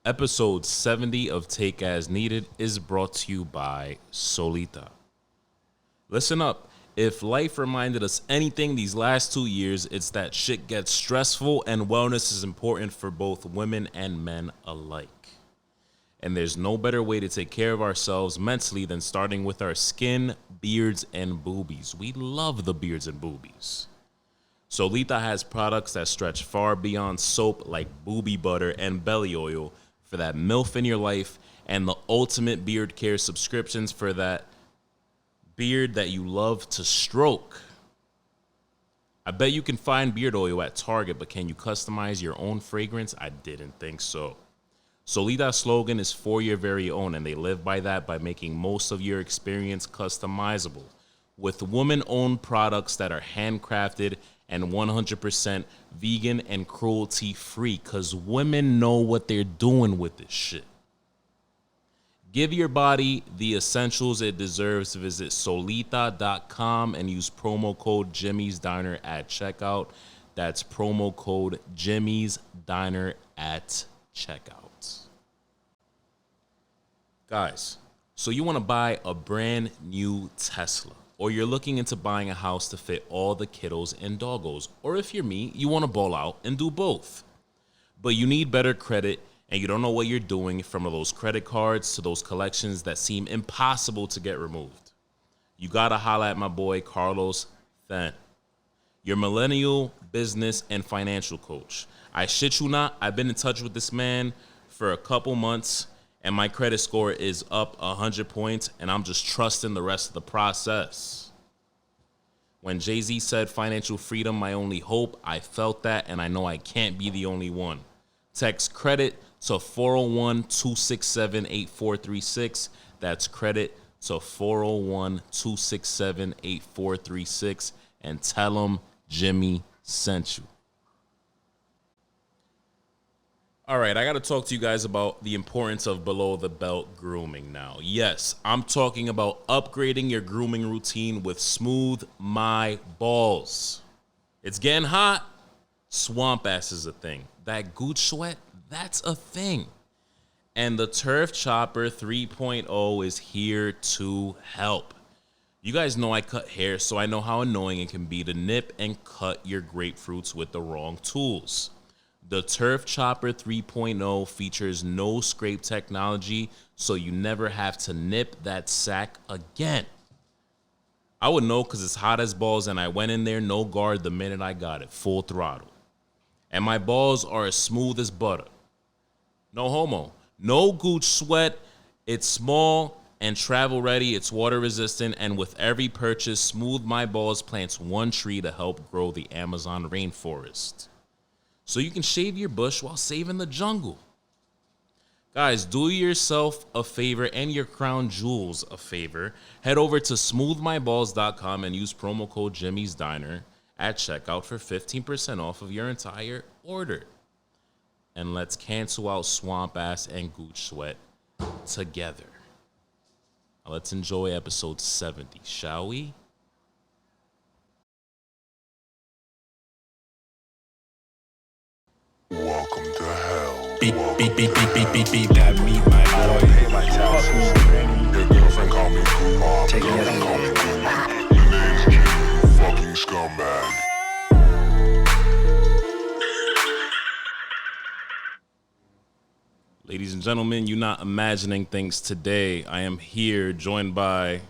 Episode 70 of Take As Needed is brought to you by Soulita. Listen up. If life reminded us anything these last 2 years, it's that shit gets stressful and wellness is important for both women and men alike. And there's no better way to take care of ourselves mentally than starting with our skin, beards, and boobies. We love the beards and boobies. Soulita has products that stretch far beyond soap like booby butter and belly oil for that MILF in your life, and the ultimate beard care subscriptions for that beard that you love to stroke. I bet you can find beard oil at Target, but can you customize your own fragrance? I didn't think so. Soulita's slogan is for your very own, and they live by that by making most of your experience customizable with woman-owned products that are handcrafted and 100% vegan and cruelty-free, because women know what they're doing with this shit. Give your body the essentials it deserves. Visit Soulita.com and use promo code Jimmy's Diner at checkout. That's promo code Jimmy's Diner at checkout. Guys, so you want to buy a brand new Tesla, or you're looking into buying a house to fit all the kiddos and doggos, or if you're me, you want to ball out and do both. But you need better credit, and you don't know what you're doing, from those credit cards to those collections that seem impossible to get removed. You gotta holla at my boy Carlos Then, your millennial business and financial coach. I shit you not, I've been in touch with this man for a couple months, and my credit score is up 100 points, and I'm just trusting the rest of the process. When Jay-Z said financial freedom, my only hope, I felt that, and I know I can't be the only one. Text credit to 401-267-8436. That's credit to 401-267-8436, and tell them Jimmy sent you. All right, I got to talk to you guys about the importance of below-the-belt grooming now. Yes, I'm talking about upgrading your grooming routine with Smooth My Balls. It's getting hot. Swamp ass is a thing. That gooch sweat, that's a thing. And the Turf Chopper 3.0 is here to help. You guys know I cut hair, so I know how annoying it can be to nip and cut your grapefruits with the wrong tools. The Turf Chopper 3.0 features no scrape technology, so you never have to nip that sack again. I would know because it's hot as balls, and I went in there no guard the minute I got it, full throttle. And my balls are as smooth as butter. No homo. No gooch sweat. It's small and travel ready. It's water resistant, and with every purchase, Smooth My Balls plants one tree to help grow the Amazon rainforest. So you can shave your bush while saving the jungle. Guys, do yourself a favor and your crown jewels a favor. Head over to smoothmyballs.com and use promo code Jimmy's Diner at checkout for 15% off of your entire order. And let's cancel out swamp ass and gooch sweat together. Now let's enjoy episode 70, shall we? Welcome to hell. Beep, beep, beep, beep, beep, beep, beep. That me, my boy. I don't pay my taxes. Your girlfriend call me Kumar. Take it Girlfriend easy. call me Kumar. Your name's G, you fucking scumbag. Ladies and gentlemen, you're not imagining things today. I am here joined by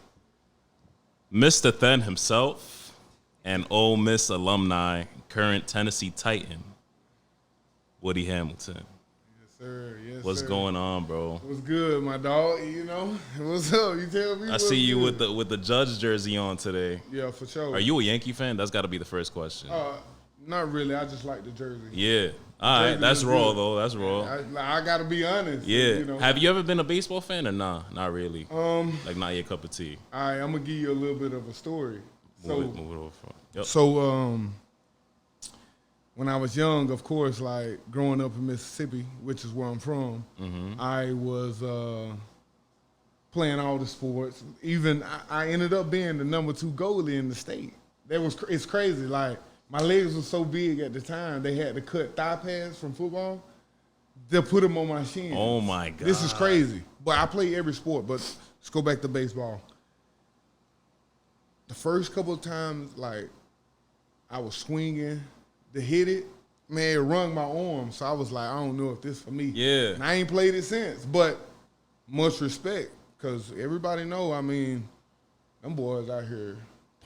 Mr. Then himself and Ole Miss alumni, current Tennessee Titan, Woody Hamilton. Yes, sir. Yes, What's sir. going on, bro? What's good, my dog? You know, what's up? You tell me. I what's see you good. with the Judge jersey on today. Yeah, for sure. Are you a Yankee fan? That's got to be the first question. Not really. I just like the jersey. Yeah. All right. Jersey That's is raw, good. though. That's raw. I gotta be honest. Yeah. You know. Have you ever been a baseball fan or nah? Not really. Like not your cup of tea. All right, I'm gonna give you a little bit of a story. Move it over front. Yep. So, when I was young, of course, like growing up in Mississippi, which is where I'm from, I was playing all the sports. Even I ended up being the number 2 goalie in the state. It's crazy. Like my legs were so big at the time, they had to cut thigh pads from football. They'll put them on my shin. Oh my God. This is crazy. But I play every sport, but let's go back to baseball. The first couple of times, like, I was swinging to hit it, man, it rung my arm. So I was like, I don't know if this for me. Yeah. And I ain't played it since, but much respect, because everybody know, I mean, them boys out here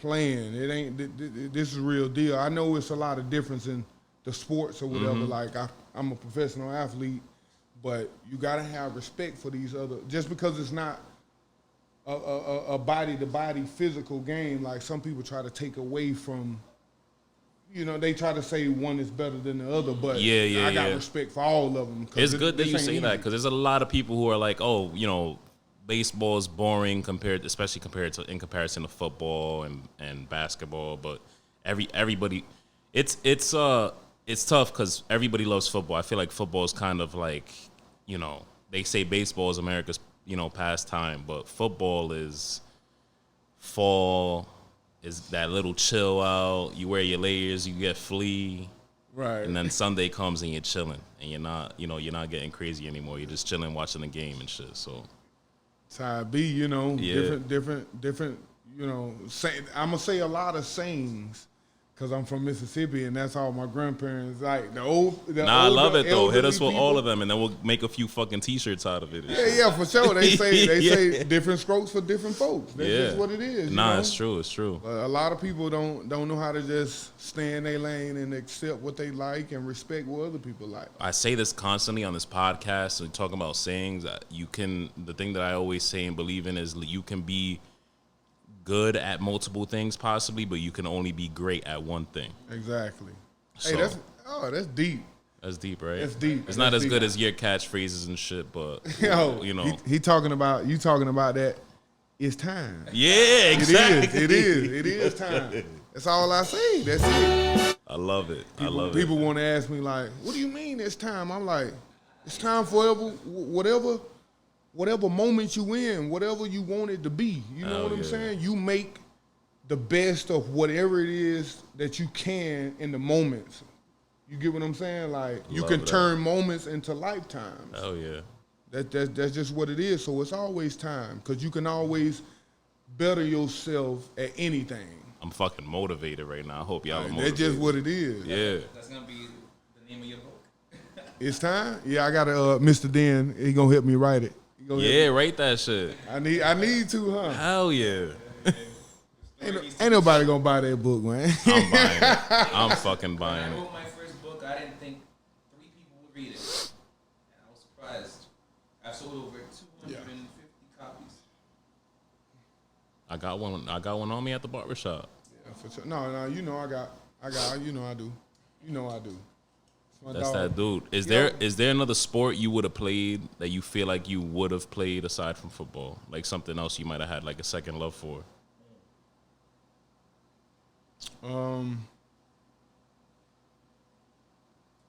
playing. It ain't, this is a real deal. I know it's a lot of difference in the sports or whatever. Like, I'm a professional athlete, but you got to have respect for these other, just because it's not a body-to-body physical game, like some people try to take away from, you know, they try to say one is better than the other, but I got respect for all of them. It's good that you say that, because there's a lot of people who are like, oh, you know, baseball is boring especially in comparison to football and basketball, but everybody, it's tough because everybody loves football. I feel like football is kind of like, you know, they say baseball is America's, you know, pastime, but football is fall, is that little chill out. You wear your layers, you get flea, Right. and then Sunday comes and you're chilling, and you're not getting crazy anymore. You're just chilling, watching the game and shit. So That's how it be, you know, Yeah. different, you know, I'm going to say a lot of sayings because I'm from Mississippi and that's all my grandparents, like I love it though. Hit us with all of them and then we'll make a few fucking t-shirts out of it. Yeah, for sure. They say different strokes for different folks. That's just what it is. Nah, you know? it's true. A lot of people don't know how to just stay in their lane and accept what they like and respect what other people like. I say this constantly on this podcast and talking about sayings. The thing that I always say and believe in is you can be good at multiple things possibly, but you can only be great at one thing. Exactly. So, Hey, that's deep. That's deep, right? That's deep. It's not That's as good deep. as your catchphrases and shit, but Yo, you know. you talking about that. It's time. Yeah, exactly. It is time. That's all I say. That's it. I love it. People want to ask me like, "What do you mean it's time?" I'm like, "It's time forever. Whatever moment you in, whatever you want it to be. You know what I'm saying? You make the best of whatever it is that you can in the moments. You get what I'm saying? Like you can turn moments into lifetimes. Oh yeah. That's just what it is. So it's always time because you can always better yourself at anything. I'm fucking motivated right now. I hope y'all are motivated. That's just what it is. Yeah. That's gonna be the name of your book. It's time. Yeah, I got Mr. Den. He gonna help me write it. Yeah, write that shit. I need to, huh? Hell yeah. Ain't nobody gonna buy that book, man. I'm buying it. I'm fucking When buying I it. wrote my first book, I didn't think 3 people would read it. And I was surprised. I've sold over 250 copies. I got one on me at the barbershop. Yeah, for sure. No, you know I got, you know I do. You know I do. It's my That's dog. that dude. Is there another sport you would have played that you feel like you would have played aside from football? Like something else you might have had like a second love for?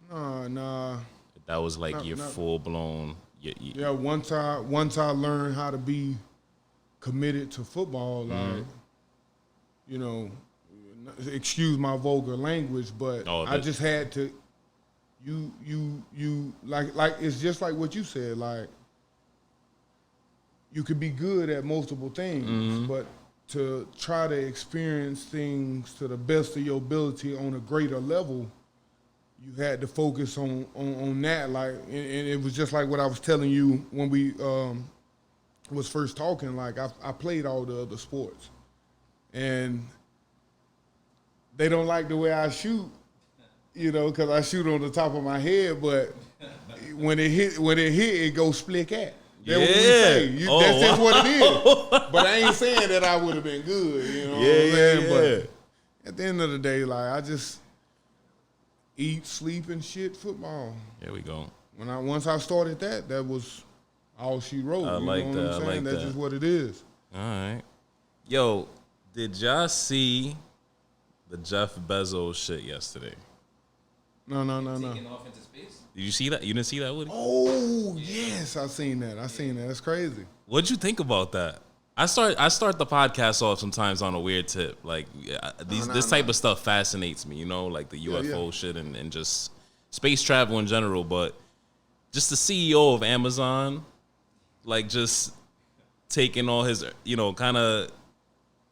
Nah. That was like your full blown. Yeah, once I learned how to be committed to football, like, you know, excuse my vulgar language, but I just had to. You like it's just like what you said. Like you could be good at multiple things, but to try to experience things to the best of your ability on a greater level, you had to focus on that. Like, and it was just like what I was telling you when we was first talking. Like, I played all the other sports, and they don't like the way I shoot, you know, because I shoot on the top of my head. But when it hit, it goes split cat. That's what we say. That's just what it is. But I ain't saying that I would have been good, you know what I'm saying? But at the end of the day, like, I just eat, sleep, and shit football. There we go. Once I started that was all she wrote. I you like know that. what I'm saying? That's just what it is. All right. Yo, did y'all see the Jeff Bezos shit yesterday? No. Taking off into space. Did you see that? You didn't see that, Woody? Oh, yes, I seen that. That's crazy. What'd you think about that? I start the podcast off sometimes on a weird tip. Like this type of stuff fascinates me, you know, like the UFO shit and just space travel in general. But just the CEO of Amazon, like just taking all his, kind of,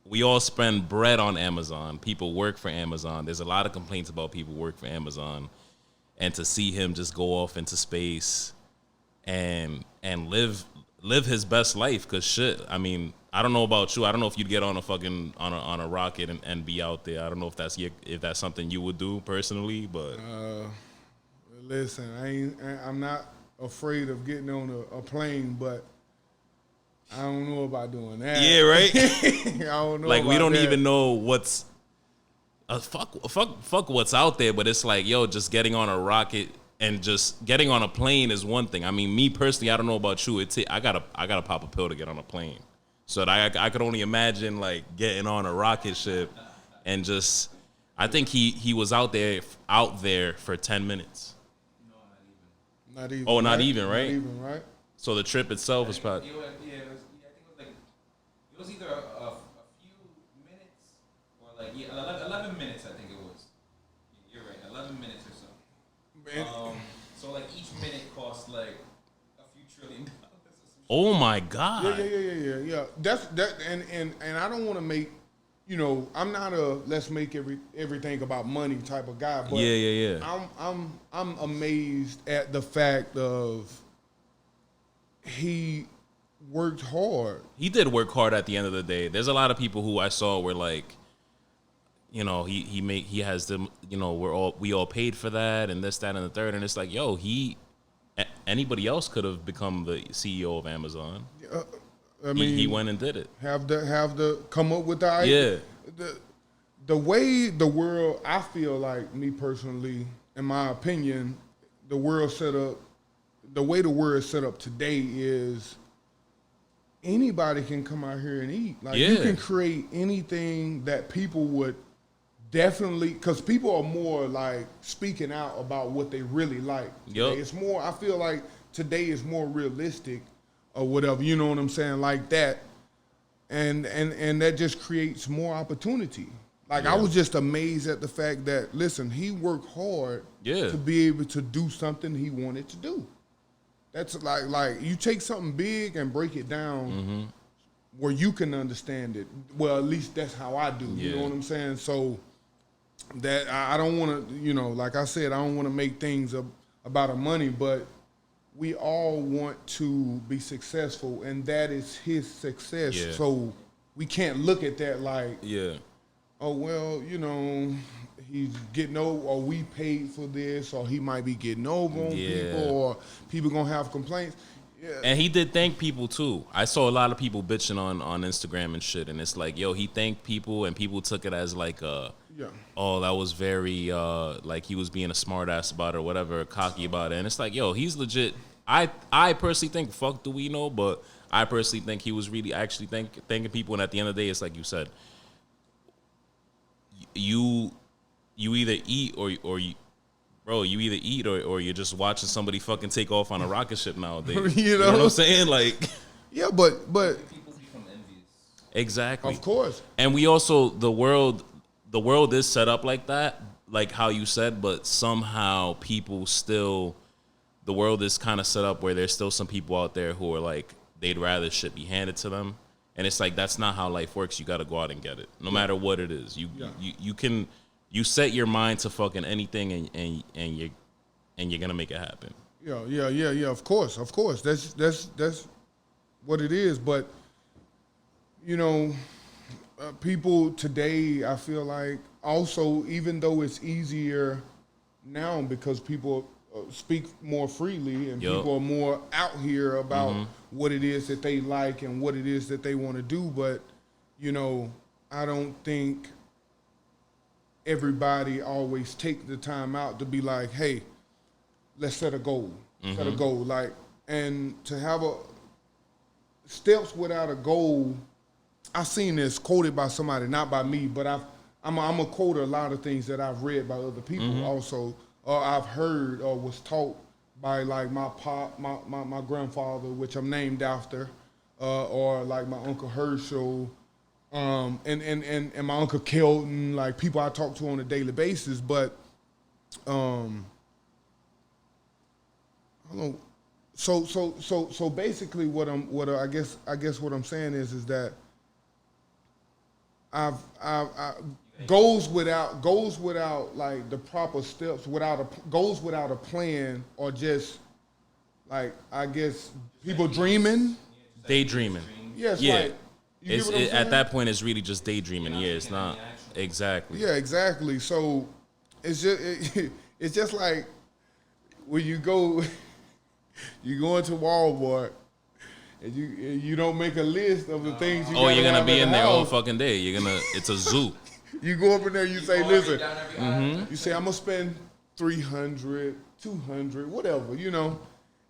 we all spend bread on Amazon. People work for Amazon. There's a lot of complaints about people work for Amazon. And to see him just go off into space and live his best life, because shit, I mean, I don't know about you. I don't know if you'd get on a fucking on a rocket and be out there. I don't know if that's something you would do personally, but Listen, I'm not afraid of getting on a plane, but I don't know about doing that. yeah, right. I don't know. Like about we don't that. even know what's fuck what's out there, but it's like, yo, just getting on a rocket and just getting on a plane is one thing. I mean, me personally, I don't know about you. I gotta pop a pill to get on a plane. So I could only imagine like getting on a rocket ship and just. I think he was out there for 10 minutes. Not even. Oh, not right? even, right? Not even, right? So the trip itself was probably. I think it was either a few minutes or 11 minutes. I think it was. You're right, 11 minutes or so. So like each minute cost like a few $1 trillion. Oh my God. Yeah. That's and I don't want to make, I'm not a let's make everything about money type of guy. But Yeah. I'm amazed at the fact of he worked hard. He did work hard at the end of the day. There's a lot of people who I saw were like, he has them, we all paid for that and this, that, and the third. And it's like, yo, anybody else could have become the CEO of Amazon. I mean, he went and did it. Have the come up with the idea. Yeah. The way the world, I feel like, me personally, in my opinion, the way the world is set up today is anybody can come out here and eat. Like you can create anything that people would definitely, because people are more like speaking out about what they really like. Yep. It's more, I feel like today is more realistic or whatever, you know what I'm saying, like that. And that just creates more opportunity. Like I was just amazed at the fact that, listen, he worked hard to be able to do something he wanted to do. That's like you take something big and break it down where you can understand it. Well, at least that's how I do. You know what I'm saying? So that I don't want to, like I said, I don't want to make things about money, but we all want to be successful, and that is his success. Yeah. So we can't look at that like, Yeah. oh, well, he's getting over, or we paid for this, or he might be getting over on people, or people going to have complaints. Yeah. And he did thank people too. I saw a lot of people bitching on Instagram and shit, and it's like, yo, he thanked people, and people took it as like, oh, that was very, like he was being a smart ass about it or whatever, cocky about it. And it's like, yo, he's legit. I personally think, fuck do we know, but I personally think he was really actually thanking people. And at the end of the day, it's like you said, you either eat or you, bro, you either eat or you're just watching somebody fucking take off on a rocket ship nowadays. You know what I'm saying? Like, yeah, but People become envious. exactly. Of course. And we also, the world is set up like that, like how you said, but somehow people still, the world is kind of set up where there's still some people out there who are like, they'd rather shit be handed to them. And it's like, that's not how life works. You got to go out and get it, no matter what it is. You set your mind to fucking anything, and you're gonna make it happen. Yeah. Of course. That's what it is. But people today, I feel like, also, even though it's easier now because people speak more freely and people are more out here about what it is that they like and what it is that they want to do, but I don't think everybody always take the time out to be like, hey, let's set a goal. Set a goal. Like, and to have steps without a goal. I seen this quoted by somebody, not by me, but I'm a quote a lot of things that I've read by other people also, or I've heard or was taught by like my grandfather, which I'm named after, or like my Uncle Herschel, and my Uncle Kelton, like people I talk to on a daily basis. But So basically, I guess what I'm saying is that I goes without like the proper steps, goes without a plan, or just like I guess people dreaming. Daydreaming. Yes, Yeah. like you get what I'm At saying? that point, it's really just daydreaming. Yeah, it's not exactly. Yeah, exactly. So it's just like when you go into Walmart and you don't make a list of the things you. Oh, gotta you're gonna have be the in there all house. fucking day. It's a zoo. You go up in there, you say, listen, Mm-hmm. you say I'm gonna spend 300, 200, whatever,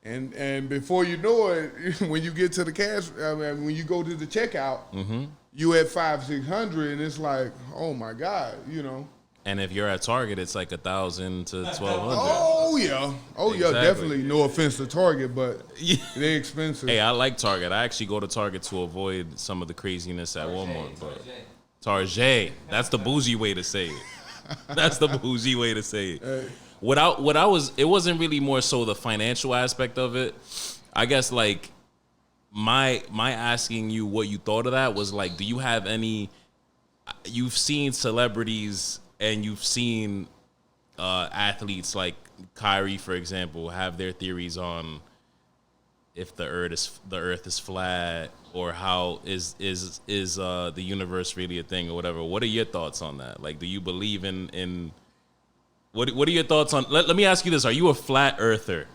and before you know it, when you get to the cash, when you go to the checkout, Mm-hmm. you at 500-600, and it's like, oh my God, And if you're at Target, it's like 1,000 to 1,200. Oh yeah, Exactly. definitely. No offense to Target, but Yeah. they're expensive. Hey, I like Target. I actually go to Target to avoid some of the craziness at Walmart. But Target, that's the bougie way to say it. That's the bougie way to say it. It wasn't really more so the financial aspect of it. I guess like my asking you what you thought of that was like, do you have any? You've seen celebrities and you've seen athletes like Kyrie, for example, have their theories on if the Earth is flat, or how is the universe really a thing, or whatever. What are your thoughts on that? Like, do you believe in what are your thoughts on? Let me ask you this: are you a flat earther,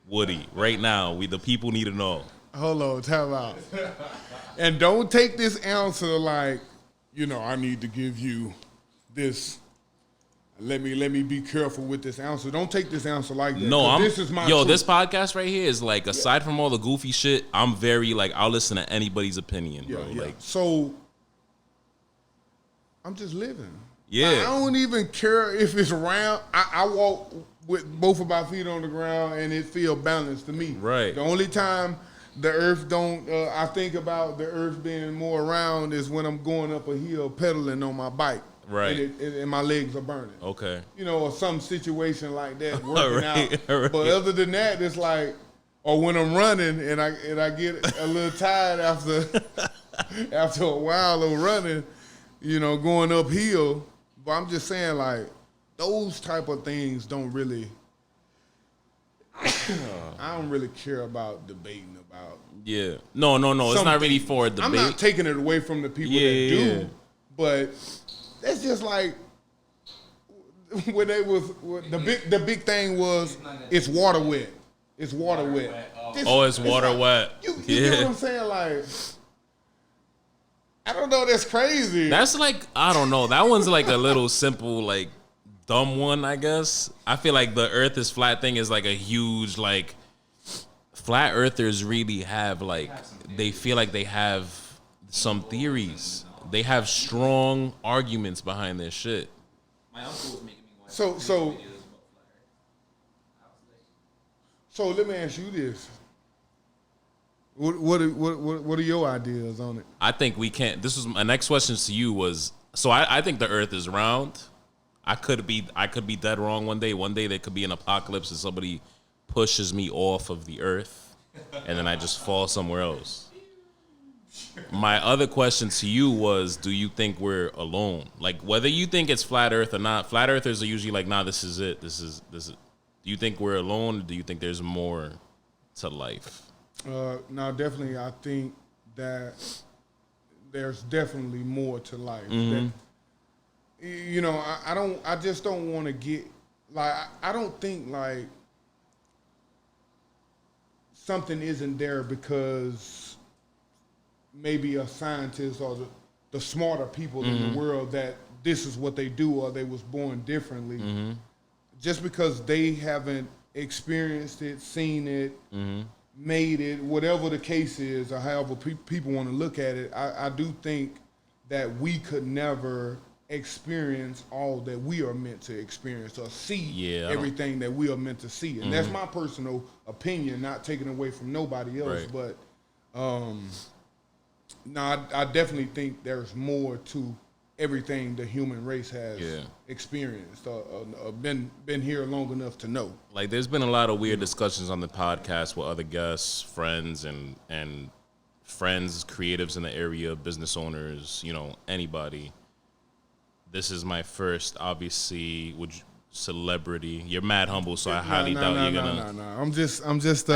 Woody? Right now, the people need to know. Hold on, time out. And don't take this answer like, I need to give you this. Let me be careful with this answer. Don't take this answer like that. No, this is my yo. truth. This podcast right here is like, aside from all the goofy shit, I'm very like, I'll listen to anybody's opinion, bro. Yeah. Like, So I'm just living. Yeah. I don't even care if it's round. I walk with both of my feet on the ground and it feel balanced to me. Right. The only time the earth don't, I think about the earth being more round is when I'm going up a hill pedaling on my bike. Right. And my legs are burning. okay. Or some situation like that working Right, out. right. But other than that, it's like, or when I'm running and I get a little tired after a while of running, going uphill. But I'm just saying, like, those type of things don't really. I don't really care about debating about. Yeah. No. It's not really for a debate. I'm not taking it away from the people that do, but that's just like when they was the big thing was it's water wet. It's water wet. It's water wet. You get what I'm saying? Like, I don't know. That's crazy. That's like, I don't know. That one's like a little simple, like dumb one, I guess. I feel like the Earth is flat thing is like a huge, like, flat earthers really have like, they feel like they have some theories. They have strong arguments behind their shit. My uncle was making me watch So- videos so- about flat Earth. I was like, So let me ask you this: What are your ideas on it? I think we can't. This was my next question to you was, so I think the Earth is round. I could be dead wrong one day. One day there could be an apocalypse and somebody pushes me off of the Earth, and then I just fall somewhere else. My other question to you was, do you think we're alone? Like, whether you think it's flat Earth or not, flat Earthers are usually like, nah, this is it. This is. Do you think we're alone, or do you think there's more to life? No, definitely. I think that there's definitely more to life. That, I just don't want to get like. I don't think like something isn't there because maybe a scientist or the smarter people in the world that this is what they do or they was born differently. Just because they haven't experienced it, seen it, made it, whatever the case is, or however people want to look at it, I do think that we could never experience all that we are meant to experience or see everything that we are meant to see. And that's my personal opinion, not taken away from nobody else. Right. But no, I definitely think there's more to everything the human race has Yeah. experienced, been here long enough to know. Like, there's been a lot of weird discussions on the podcast with other guests, friends, and friends, creatives in the area, business owners, anybody. This is my first, obviously, celebrity. You're mad humble, so I highly doubt you're gonna. No. I'm just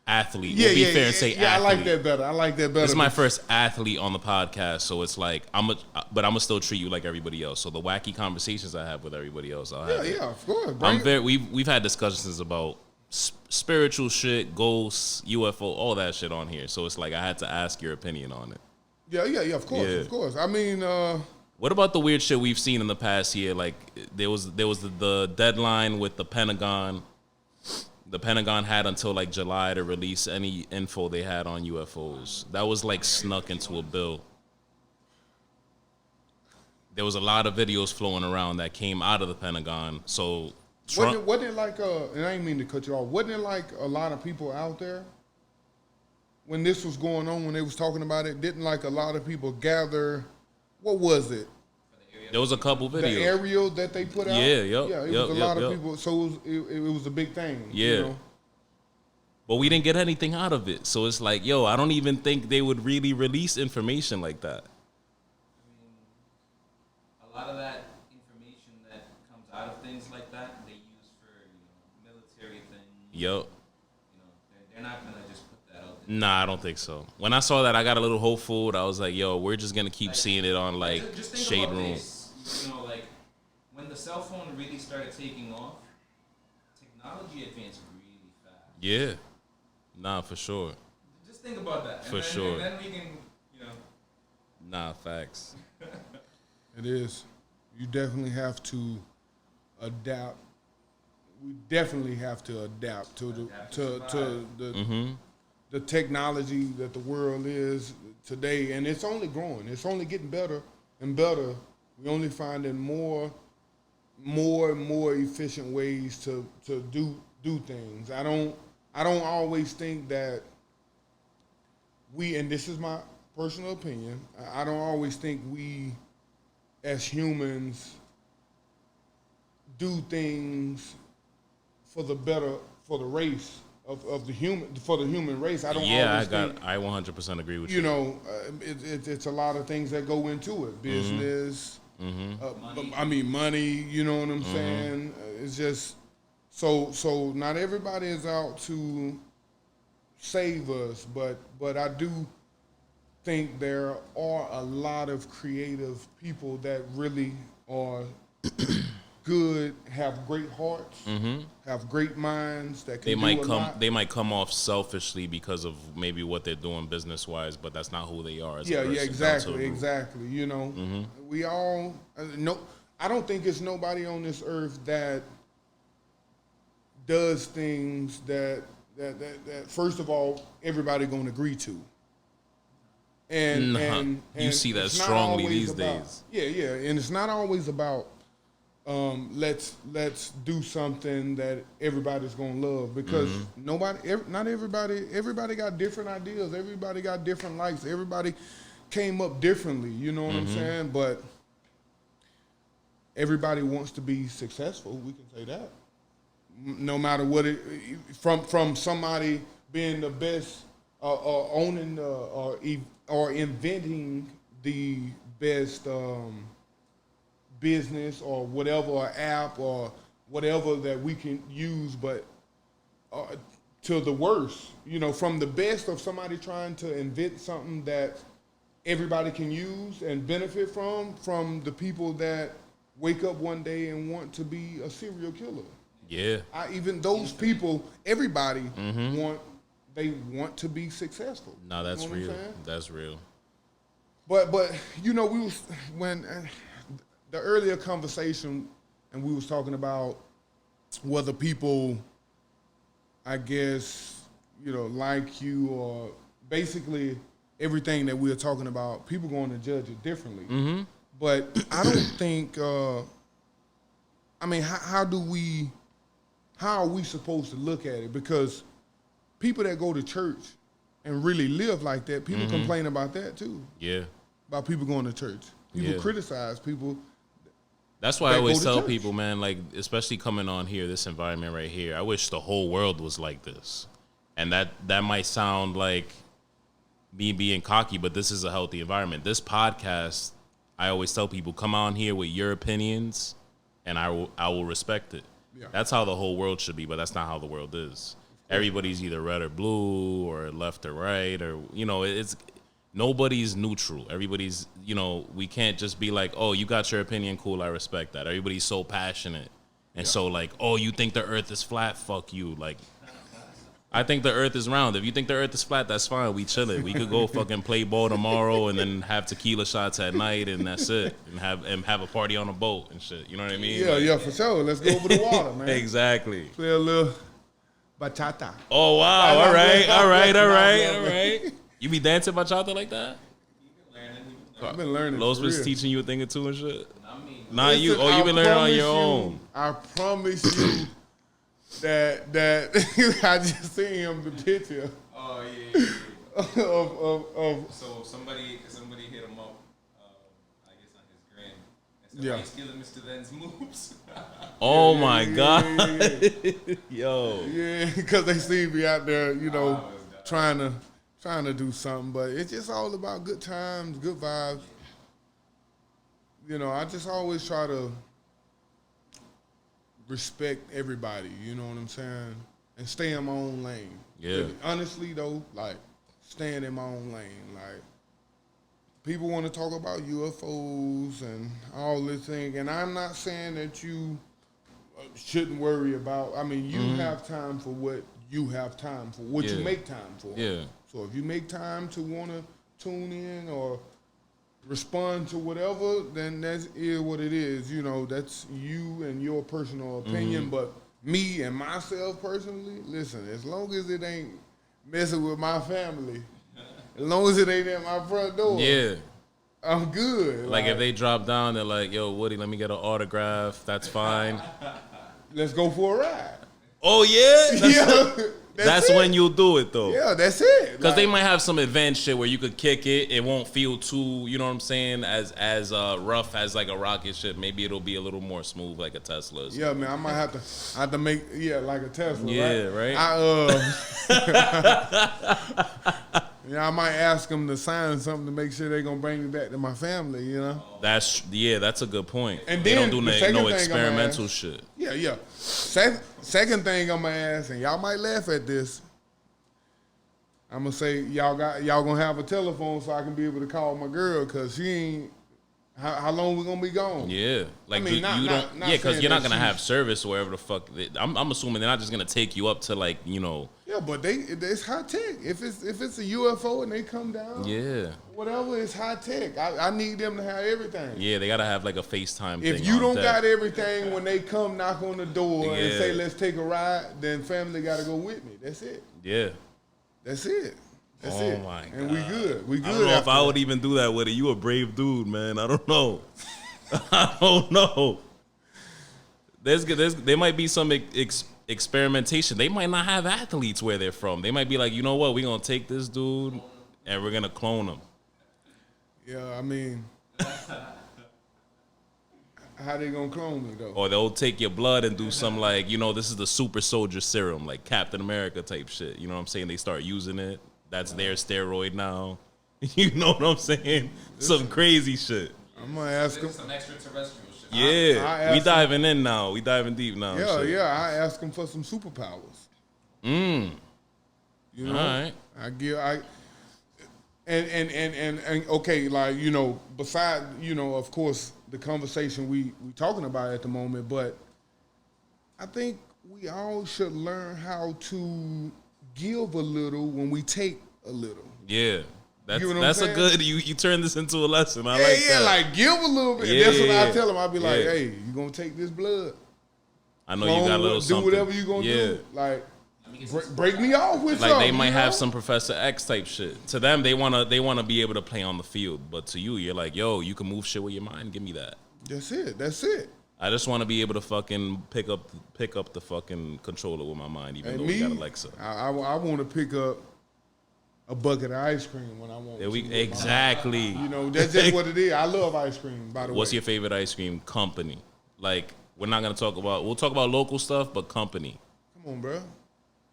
Athlete. Yeah, We'll be fair and say athlete. I like that better. This is my first athlete on the podcast, so it's like but I'm gonna still treat you like everybody else. So the wacky conversations I have with everybody else, I'll have. Yeah, of course. We've had discussions about spiritual shit, ghosts, UFO, all that shit on here. So it's like I had to ask your opinion on it. Yeah, of course. I mean, what about the weird shit we've seen in the past year? Like there was the deadline with the Pentagon. The Pentagon had until like July to release any info they had on UFOs. That was like snuck into a bill. There was a lot of videos flowing around that came out of the Pentagon. So Trump, wasn't it like and I didn't mean to cut you off. Wasn't it like a lot of people out there when this was going on, when they was talking about it? Didn't like a lot of people gather? What was it? there was a couple videos. The aerial that they put out? Yeah, it was a lot of people. So it was a big thing. Yeah. But we didn't get anything out of it. So it's like, I don't even think they would really release information like that. A lot of that information that comes out of things like that, they use for military things. Yep. They're not gonna just put that out there. Nah, I don't think so. When I saw that, I got a little hopeful. I was like, we're just gonna keep seeing it on just think Shade about Room. This. Like when the cell phone really started taking off, technology advanced really fast. Yeah. Nah, for sure. Just think about that. For sure. And then we can, Nah, facts. It is. You definitely have to adapt. We definitely have to adapt to the technology that the world is today, and it's only growing. It's only getting better and better. We only finding more and more efficient ways to do things. I don't always think that we, and this is my personal opinion, I don't always think we as humans do things for the race of the human race. I don't always think, I 100% agree with you. It's a lot of things that go into it. Business, money, you know what I'm saying? It's just, so not everybody is out to save us, but I do think there are a lot of creative people that really are good, have great hearts, have great minds that can They might come off selfishly because of maybe what they're doing business wise, but that's not who they are. As a person, exactly. We all I don't think it's nobody on this earth that does things that first of all everybody gonna agree to. And you see that strongly these days. Yeah, and it's not always about let's do something that everybody's gonna love, because not everybody got different ideas. Everybody got different likes. Everybody came up differently. You know what I'm saying? But everybody wants to be successful. We can say that. No matter what it from somebody being the best owning or inventing the best business or whatever, or app or whatever that we can use, but to the worst, from the best of somebody trying to invent something that everybody can use and benefit from the people that wake up one day and want to be a serial killer. Yeah. Even those people, everybody want to be successful. No, that's real. That's real. But we was when the earlier conversation, and we was talking about whether people, I guess, like you, or basically everything that we are talking about, people going to judge it differently. But I don't think. How are we supposed to look at it? Because people that go to church and really live like that, people complain about that too. Yeah. About people going to church. People criticize people. That's why I always go to tell church. people, man, like, especially coming on here, this environment right here, I wish the whole world was like this. And that might sound like me being cocky, but this is a healthy environment. This podcast, I always tell people, come on here with your opinions, and I will respect it. Yeah. That's how the whole world should be, but that's not how the world is. Everybody's either red or blue or left or right, or, you know, it's nobody's neutral. Everybody's, you know, we can't just be like, oh, you got your opinion, cool, I respect that. Everybody's so passionate. And so, like, oh, you think the earth is flat? Fuck you. Like, I think the earth is round. If you think the earth is flat, that's fine. We chilling. We could go fucking play ball tomorrow and then have tequila shots at night, and that's it. And have a party on a boat and shit. You know what I mean? Yeah, yeah, for sure. Let's go over the water, man. Exactly. Play a little bachata. Oh, wow. All right. You be dancing bachata like that? I've been learning. Los for was real. teaching you a thing or two and shit? Nah, Listen, you. Oh, you I been learning on promise your you- own. I promise you that I just seen him the picture Oh yeah. of So somebody hit him up, I guess on his gram, and said, Yeah. "Why you stealing Mr. Len's moves?" Oh my yeah, god, yeah, yo. yeah, because they see me out there, you know, I was dying. trying to do something, but it's just all about good times, good vibes. You know, I just always try to respect everybody, you know what I'm saying? And stay in my own lane. Yeah. Really, honestly though, like staying in my own lane. Like people want to talk about UFOs and all this thing, and I'm not saying that you shouldn't worry about. I mean, you have time for what you have time for, what you Yeah. make time for. Yeah. So if you make time to want to tune in or respond to whatever, then that is what it is. You know, that's you and your personal opinion. But me and myself personally, listen, as long as it ain't messing with my family, as long as it ain't at my front door, Yeah. I'm good. Like if they drop down, they're like, yo, Woody, let me get an autograph. That's fine. let's go for a ride. Oh yeah. Yeah, That's it. when you'll do it though. Yeah, that's it. Because they might have some advanced shit where you could kick it. It won't feel too, you know what I'm saying, as rough as like a rocket ship. Maybe it'll be a little more smooth like a Tesla. Or something. Yeah, man, I might have to make like a Tesla. Yeah, right? Yeah, I might ask them to sign something to make sure they're gonna bring me back to my family. You know. That's a good point. And they then don't do the second no thing I'ma experimental ask- shit. Yeah. Second thing I'm gonna ask, and y'all might laugh at this. I'm gonna say y'all gonna have a telephone so I can be able to call my girl because she ain't. How long we gonna be gone? Yeah, like I mean, you not don't. not Yeah, because saying you're not that gonna she's- have service wherever the fuck. I'm assuming they're not just gonna take you up to like Yeah, but it's high tech. If it's a UFO and they come down, Yeah, whatever, it's high tech. I need them to have everything. yeah. They gotta have like a FaceTime. If thing you on don't deck. got everything when they come knock on the door and Yeah. say let's take a ride, then family got to go with me. That's it. Yeah. That's it. That's Oh it. my And we God. good. We good. I don't know if after I that. would even do that with it. You a brave dude, man. I don't know. I don't know. There might be some experimentation. They might not have athletes where they're from. They might be like, you know what? We're gonna take this dude and we're gonna clone him. Yeah, I mean, how they gonna clone me though? Or they'll take your blood and do some like, this is the super soldier serum, like Captain America type shit. You know what I'm saying? They start using it. That's their steroid now. You know what I'm saying? Some crazy shit. I'm gonna ask This them. is some extraterrestrial shit. Yeah, I we asked diving in now. We diving deep now. Yeah, shit. yeah. I ask them for some superpowers. You know, All right. and okay, like beside of course the conversation we talking about at the moment, but I think we all should learn how to give a little when we take a little. Yeah. That's You know what I'm that's a saying? good you turn this into a lesson. I Yeah, like that. like give a little bit. Yeah, That's what I yeah, tell them. I'll be like, yeah. hey, you gonna take this blood? I know you got a little do something. whatever you gonna do. Like break me off with Like something. they might you know? have some Professor X type shit. To them, they wanna be able to play on the field. But to you, you're like, yo, you can move shit with your mind. Give me that. That's it. That's it. I just want to be able to fucking pick up the fucking controller with my mind, even And though me, we got Alexa. I want to pick up a bucket of ice cream when I want There to. exactly. You know, that's just what it is. I love ice cream, by the way. What's your favorite ice cream company? Like, we're not gonna talk about. We'll talk about local stuff, but company. Come on, bro.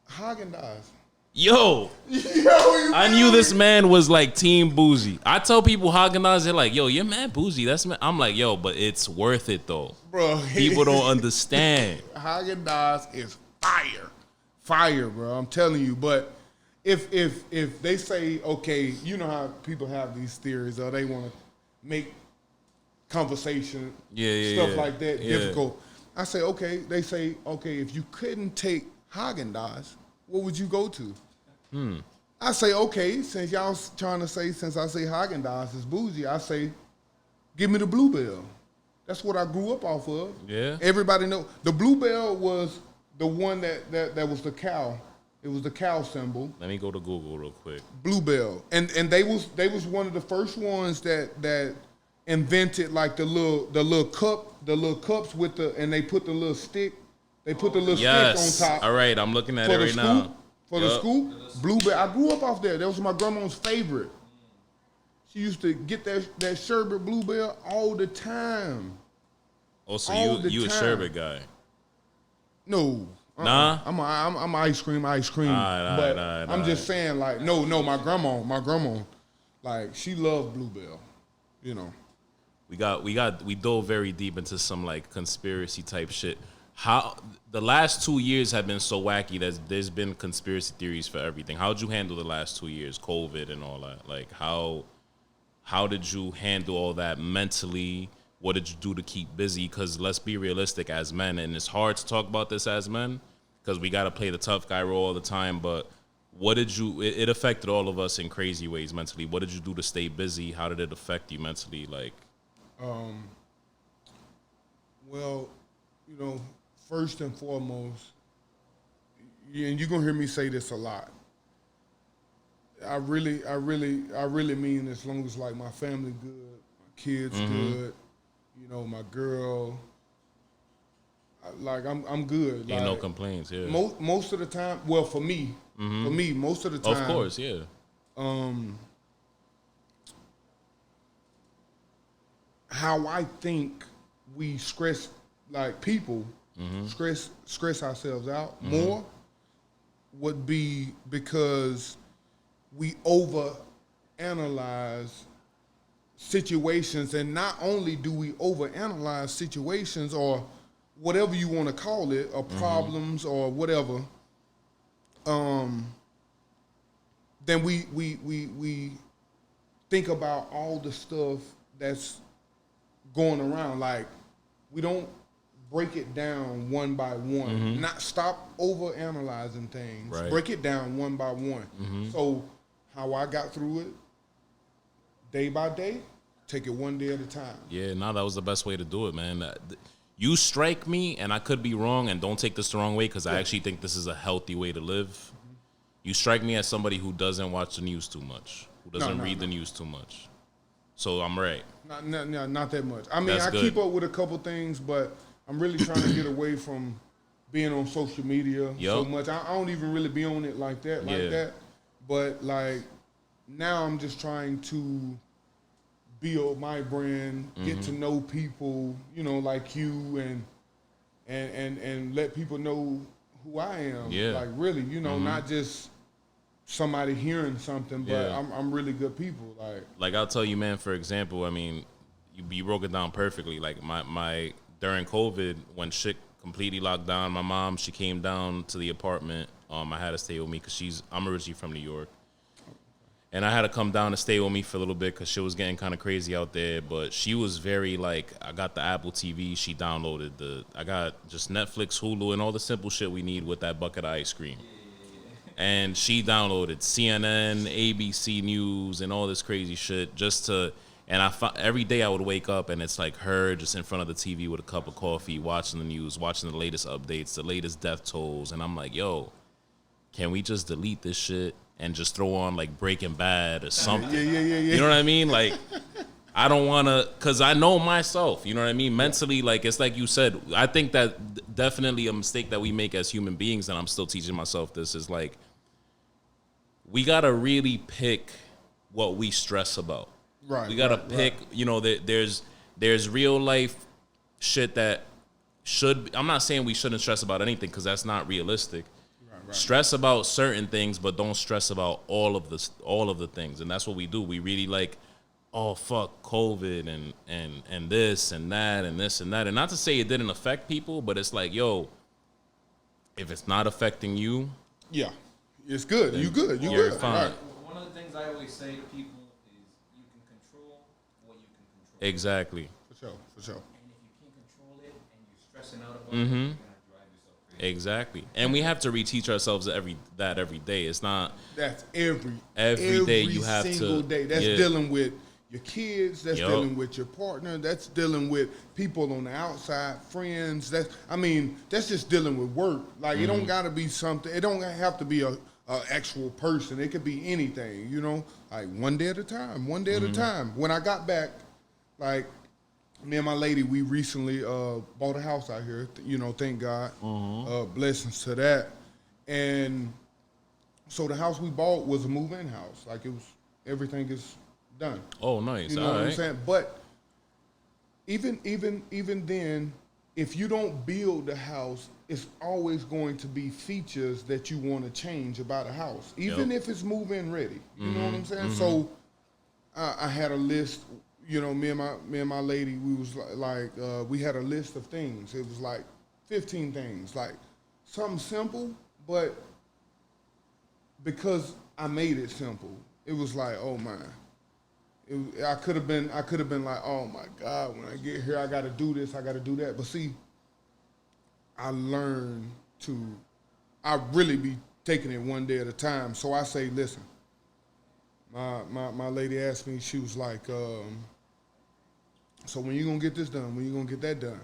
Haagen-Dazs. Yo, I knew this man was like team bougie. I tell people Haagen-Dazs, they're like, yo, you're mad bougie. I'm like, yo, but it's worth it though. Bro. People don't understand. Haagen-Dazs is fire, bro. I'm telling you. But if they say, okay, you know how people have these theories, or they want to make conversation, stuff like that difficult. I say, okay. They say, okay, if you couldn't take Haagen-Dazs, what would you go to? I say, okay, since y'all trying to say, since I say Haagen-Dazs is bougie, I say, give me the Bluebell. That's what I grew up off of. Yeah. Everybody know the Bluebell was the one that was the cow. It was the cow symbol. Let me go to Google real quick. Bluebell, and they was one of the first ones that invented like the little cups with and they put the little stick. They put the little stick on top. All right, I'm looking at it right now. For the scoop, Bluebell. I grew up off there. That was my grandma's favorite. She used to get that sherbet Bluebell all the time. Oh, so you a sherbet guy? No. Nah. I'm ice cream. All But right, I'm just saying, like, no, my grandma, like, she loved Bluebell. You know. We dove very deep into some like conspiracy type shit. How the last 2 years have been so wacky that there's been conspiracy theories for everything. How'd you handle the last 2 years, COVID and all that? Like how did you handle all that mentally? What did you do to keep busy? Because let's be realistic as men, and it's hard to talk about this as men because we got to play the tough guy role all the time. But what did you? It affected all of us in crazy ways mentally. What did you do to stay busy? How did it affect you mentally? Like, well, you know, first and foremost, and you're gonna hear me say this a lot. I really mean, as long as like my family good, my kids good, you know, my girl, I'm good. Ain't no complaints. Yeah. Most of the time, well, for me, most of the time, Of course, yeah. How I think we stress, like people, stress ourselves out more would be because we overanalyze situations, and not only do we overanalyze situations or whatever you want to call it, or problems or whatever, then we think about all the stuff that's going around. Like, we don't break it down one by one. Not stop over analyzing things. Right. Break it down one by one. So how I got through it, day by day, take it one day at a time. Yeah, no, that was the best way to do it, man. You strike me, and I could be wrong, and don't take this the wrong way, because I actually think this is a healthy way to live. You strike me as somebody who doesn't watch the news too much, who doesn't read the news too much. So I'm right. Not that much. I mean, That's I good. keep up with a couple things, but I'm really trying to get away from being on social media so much. I don't even really be on it like that. But like now I'm just trying to build my brand, get to know people, you know, like you, and let people know who I am. Yeah. Like really, you know, not just somebody hearing something, but Yeah. I'm really good people. Like I'll tell you, man, for example, I mean, you broke it down perfectly. Like my during COVID, when shit completely locked down, my mom, she came down to the apartment. I had to stay with me because I'm originally from New York. And I had to come down to stay with me for a little bit because shit was getting kind of crazy out there. But she was very like, I got the Apple TV. She downloaded I got just Netflix, Hulu, and all the simple shit we need with that bucket of ice cream. And she downloaded CNN, ABC News, and all this crazy shit just to. And every day I would wake up and it's like her just in front of the TV with a cup of coffee, watching the news, watching the latest updates, the latest death tolls. And I'm like, yo, can we just delete this shit and just throw on like Breaking Bad or something? Yeah. You know what I mean? Like, I don't want to, because I know myself, you know what I mean? Mentally, like, it's like you said, I think that definitely a mistake that we make as human beings, and I'm still teaching myself this, is like, we gotta really pick what we stress about. Right. We gotta pick. You know, there's real life shit that should. I'm not saying we shouldn't stress about anything because that's not realistic. Right. Stress about certain things, but don't stress about all of the things, and that's what we do. We really like, oh fuck, COVID and this and that and this and that, and not to say it didn't affect people, but it's like, yo, if it's not affecting you, yeah, it's good. You good. You're good. fine. Right. One of the things I always say to people is you can control what you can control. Exactly. For sure. And if you can't control it and you're stressing out about it, you're gonna drive yourself crazy. Exactly. And we have to reteach ourselves every day. It's not That's every day you have to. single day. That's dealing with your kids. That's Yup. dealing with your partner. That's dealing with people on the outside, friends. That's just dealing with work. Like it don't gotta be something. It don't have to be a actual person. It could be anything. You know, like one day at a time. One day at a time. When I got back, like me and my lady, we recently bought a house out here. You know, thank God. Blessings to that. And so the house we bought was a move-in house. Like it was, everything is done. Oh, nice. You know All what I'm right. saying? But even then, if you don't build the house, it's always going to be features that you want to change about a house, even if it's move-in ready. You know what I'm saying? So I had a list. You know, me and my lady, we was like we had a list of things. It was like 15 things, like something simple, but because I made it simple, it was like, oh man. I could have been like, oh my God, when I get here, I got to do this, I got to do that. But see, I really be taking it one day at a time. So I say, listen, my lady asked me, she was like, so when you gonna get this done? When you gonna get that done?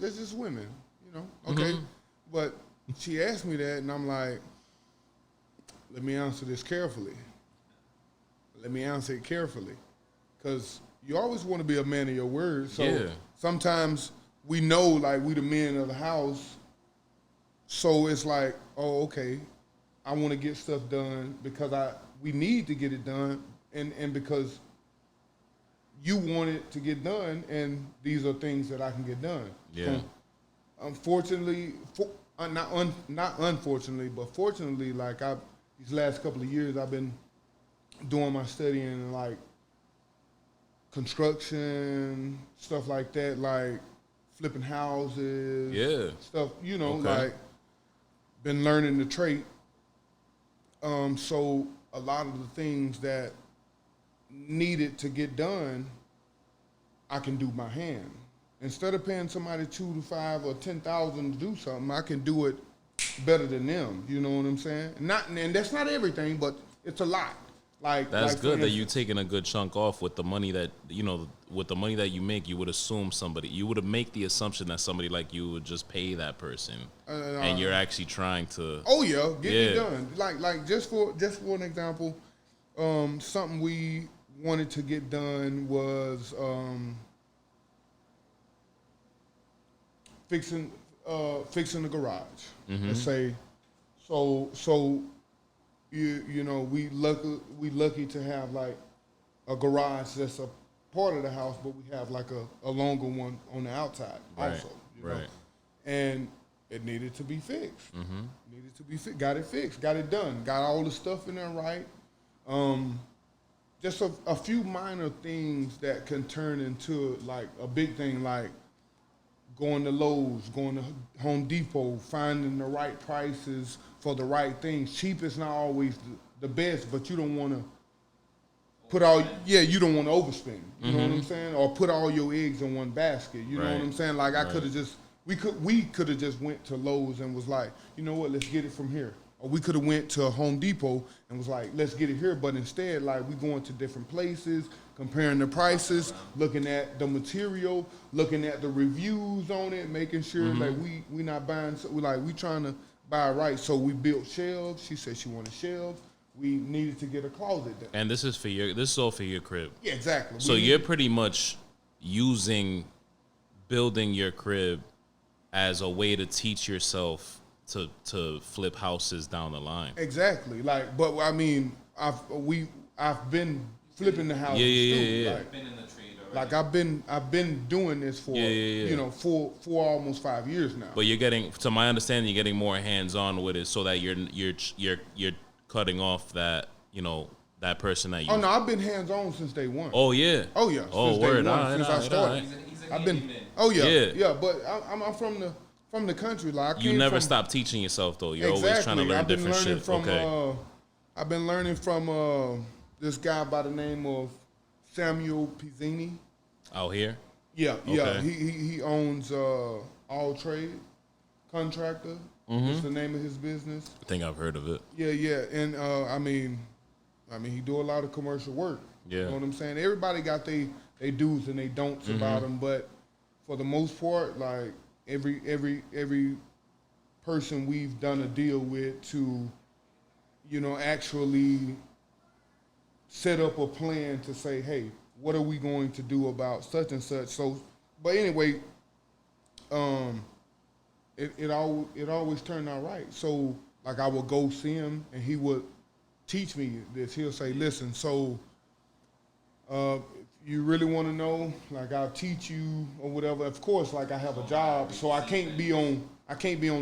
That's just women, you know? Okay. But she asked me that, and I'm like, let me answer this carefully. Let me answer it carefully, because you always want to be a man of your word. So sometimes we know, like, we the men of the house, so it's like, oh, okay, I want to get stuff done because we need to get it done, and because you want it to get done, and these are things that I can get done. Yeah. So, unfortunately, not unfortunately, but fortunately, like these last couple of years, I've been doing my studying in like construction, stuff like that, like flipping houses, stuff, you know, like been learning the trade. So a lot of the things that needed to get done, I can do my hand. Instead of paying somebody $2,000 to $5,000 or $10,000 to do something, I can do it better than them. You know what I'm saying? And that's not everything, but it's a lot. Like that's like good that you taking a good chunk off with the money that with the money that you make. You would assume you would make the assumption that somebody like you would just pay that person, and you're actually trying to. Oh yeah, get it done. Like just for an example, something we wanted to get done was fixing the garage. Let's say, so. You know, we lucky to have like a garage that's a part of the house, but we have like a longer one on the outside also. You know? And it needed to be fixed. Needed to be fixed. Got it fixed. Got it done. Got all the stuff in there right. Just a few minor things that can turn into like a big thing, like going to Lowe's, going to Home Depot, finding the right prices for the right things. Cheap is not always the best, but you don't want to you don't want to overspend. You know what I'm saying? Or put all your eggs in one basket. You know what I'm saying? Like I could have just, we could have just went to Lowe's and was like, you know what, let's get it from here. Or we could have went to Home Depot and was like, let's get it here. But instead, like, we going to different places, comparing the prices, looking at the material, looking at the reviews on it, making sure that we not buying, we trying to buy right. So we built shelves. She said she wanted shelves. We needed to get a closet done. And this is all for your crib. Yeah, exactly. So you're pretty much building your crib as a way to teach yourself to flip houses down the line. Exactly. Like, but I mean, I've been flipping the houses too. Like, Been in the trade already. like I've been doing this for you know for almost 5 years now. But you're getting, to my understanding, you're getting more hands on with it, so that you're cutting off that, you know, that person that you. Oh no, I've been hands on since day one. Oh yeah. Oh yeah. Oh Since word. day one, All right, since all I right, started. all right. He's a I've been. handyman. Oh yeah. Yeah. Yeah. But I'm from the country. Like I You came never from, stop teaching yourself though. You're exactly. always trying to learn I've been different learning shit. from, Okay. I've been learning from this guy by the name of Samuel Pizzini. Out here. Yeah, yeah. Okay. He owns All Trade Contractor. Mm-hmm. That's the name of his business. I think I've heard of it. Yeah, yeah. And I mean he do a lot of commercial work. Yeah. You know what I'm saying? Everybody got they do's and they don'ts about them, but for the most part, like every person we've done a deal with to, you know, actually set up a plan to say, hey, what are we going to do about such and such? So, but anyway, it always turned out right. So, like, I would go see him, and he would teach me this. He'll say, listen, so if you really want to know, like, I'll teach you or whatever. Of course, like, I have a job, so I can't be on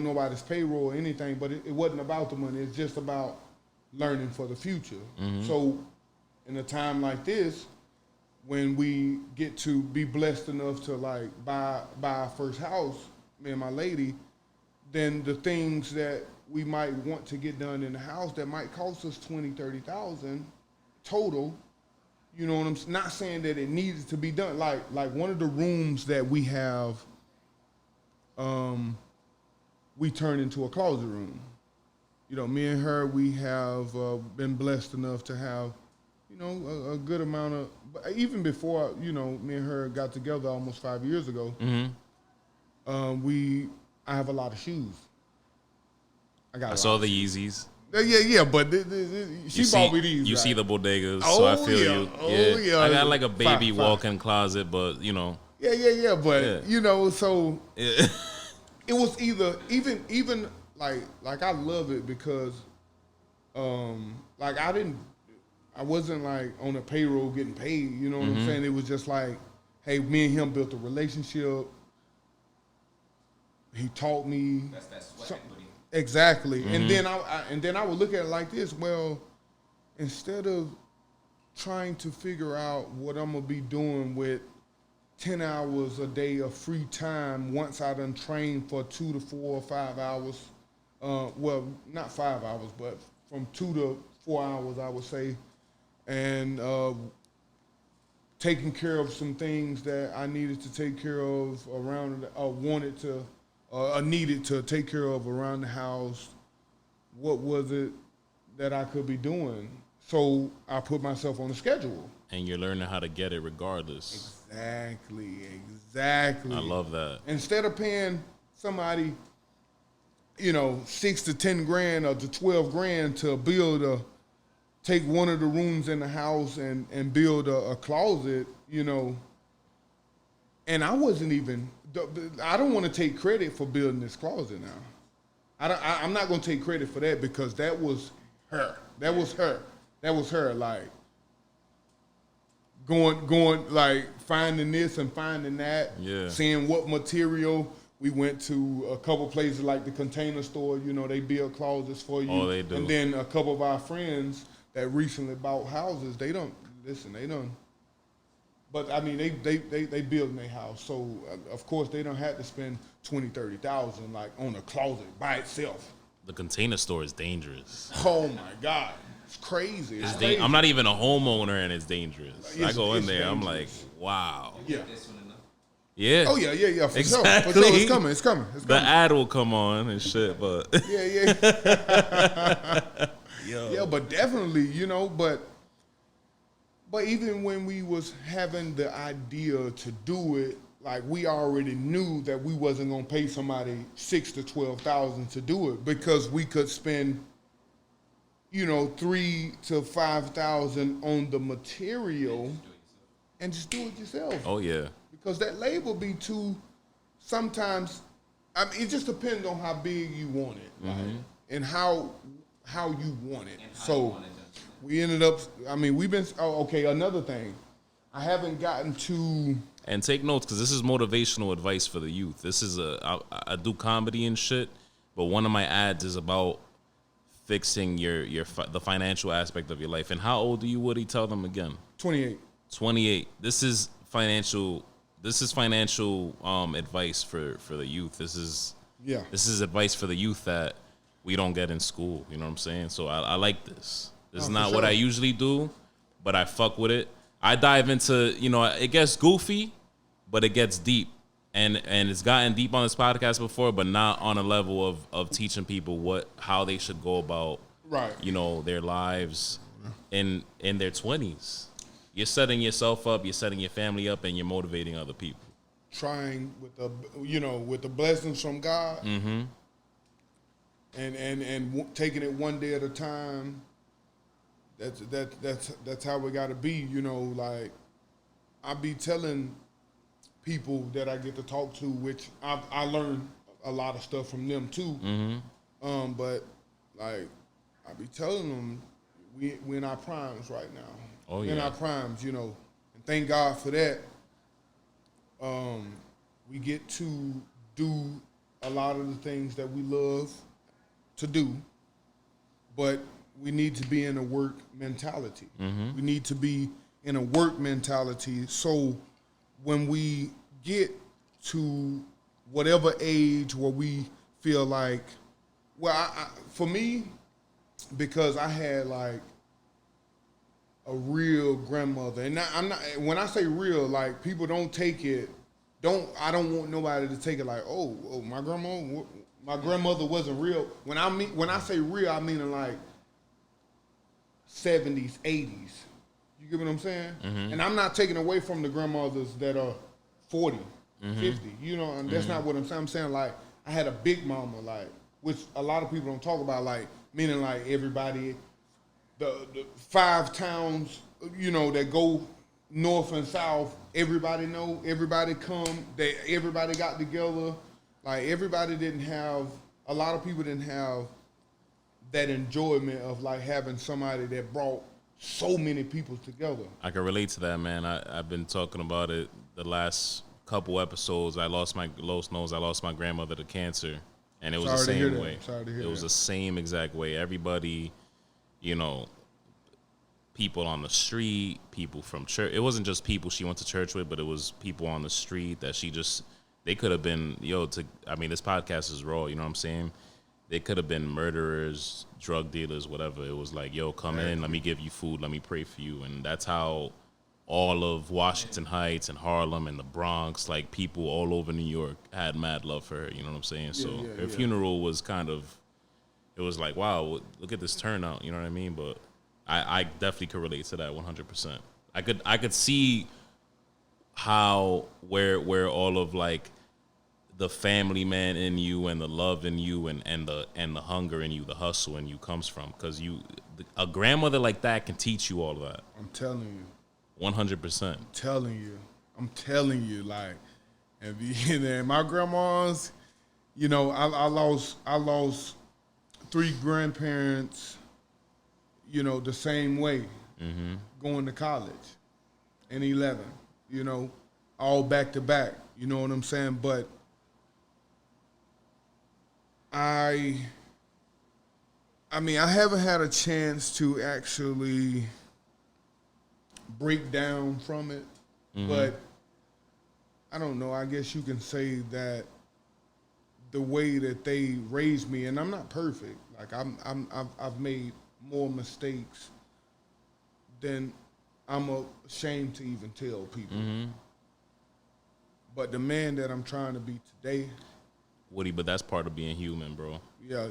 nobody's payroll or anything, but it wasn't about the money. It's just about learning for the future. So in a time like this, when we get to be blessed enough to like buy our first house, me and my lady, then the things that we might want to get done in the house that might cost us $20,000-$30,000 total. You know what I'm not saying that it needed to be done. Like one of the rooms that we have, we turned into a closet room. You know, me and her, we have been blessed enough to have, you know, a good amount of, even before, you know, me and her got together almost 5 years ago, I have a lot of shoes. I saw the Yeezys. Yeah, but she bought me these. You right? see the bodegas, so I feel you. Oh, yeah. I got like a baby Fine. walk-in closet, but you know. Yeah, but Yeah. you know, so it was either even like I love it because like I wasn't like on a payroll getting paid, you know what I'm saying? It was just like, hey, me and him built a relationship. He taught me That's that sweat equity. exactly. And then I would look at it like this, well, instead of trying to figure out what I'm gonna be doing with 10 hours a day of free time once I done trained for 2 to 4 or 5 hours. Well, not 5 hours, but from 2 to 4 hours, I would say. And taking care of some things that I needed to take care of around, needed to take care of around the house. What was it that I could be doing? So I put myself on a schedule. And you're learning how to get it regardless. Exactly. I love that. Instead of paying somebody, you know, $6 to $10 grand or to $12 grand to take one of the rooms in the house and build a closet, you know, and I don't want to take credit for building this closet now. I'm not going to take credit for that because that was her. That was her, like, going like finding this and finding that, seeing what material. We went to a couple places like the Container Store, you know, they build closets for you. Oh, they do. And then a couple of our friends that recently bought houses, but I mean, they build in their house. So, of course, they don't have to spend $20,000-$30,000 like on a closet by itself. The Container Store is dangerous. Oh my God. It's crazy. It's crazy. I'm not even a homeowner and it's dangerous. I go in there, dangerous. I'm like, wow. Yeah. This one enough. Yeah. Oh yeah, for Exactly. sure. For sure. It's coming. The ad will come on and shit, but Yeah. Yeah, but definitely, you know, but even when we was having the idea to do it, like we already knew that we wasn't gonna pay somebody $6,000 to $12,000 to do it because we could spend, you know, $3,000 to $5,000 on the material and just do it yourself. oh yeah. Because that labor be too, sometimes, I mean, it just depends on how big you want it, like, and how you want it. So we ended up. I mean, we've been. Oh, okay. Another thing, I haven't gotten to. And take notes because this is motivational advice for the youth. This is I do comedy and shit, but one of my ads is about fixing the financial aspect of your life. And how old are you, Woody? Tell them again. 28. 28. This is financial advice for the youth. This is advice for the youth that we don't get in school. You know what I'm saying? So I like this. This is not what I usually do, but I fuck with it. I dive into, it gets goofy, but it gets deep. And it's gotten deep on this podcast before, but not on a level of teaching people how they should go about their lives in their 20s. You're setting yourself up, you're setting your family up, and you're motivating other people. Trying with the blessings from God, and taking it one day at a time. That's how we got to be. Like I be telling people that I get to talk to, which I learn a lot of stuff from them too. But like I be telling them, we in our primes right now. Oh, in our primes, and thank God for that. We get to do a lot of the things that we love to do, but we need to be in a work mentality. We need to be in a work mentality. So when we get to whatever age where we feel like, for me, because I had like a real grandmother, and I'm not. When I say real, like people don't take it. I don't want nobody to take it like, oh, my grandmother wasn't real. When I say real, I mean in like 70s, 80s. You get what I'm saying? And I'm not taking away from the grandmothers that are 40, 50. And that's not what I'm saying. I'm saying like I had a big mama, like, which a lot of people don't talk about, like meaning like everybody. The 5 towns, that go north and south, everybody know, everybody come, everybody got together. Like a lot of people didn't have that enjoyment of like having somebody that brought so many people together. I can relate to that, man. I've been talking about it the last couple episodes. I lost my grandmother to cancer, and it was the same way. It was the same exact way. Everybody, people on the street, people from church. It wasn't just people she went to church with, but it was people on the street that they could have been, this podcast is raw, you know what I'm saying? They could have been murderers, drug dealers, whatever. It was like, come in, let me give you food, let me pray for you. And that's how all of Washington Heights and Harlem and the Bronx, like people all over New York had mad love for her, you know what I'm saying? Her funeral was it was like, wow, look at this turnout, you know what I mean? But I definitely could relate to that 100%. I could see where all of like the family man in you and the love in you and the hunger in you, the hustle in you comes from, because a grandmother like that can teach you all of that. I'm telling you, 100%. I'm telling you, like, and my grandma's, I lost 3 grandparents, the same way, going to college in 11, all back to back, you know what I'm saying? But I haven't had a chance to actually break down from it, but I don't know, I guess you can say that the way that they raised me, and I'm not perfect, like I've made more mistakes than I'm ashamed to even tell people. But the man that I'm trying to be today, Woody, but that's part of being human, bro. Yeah.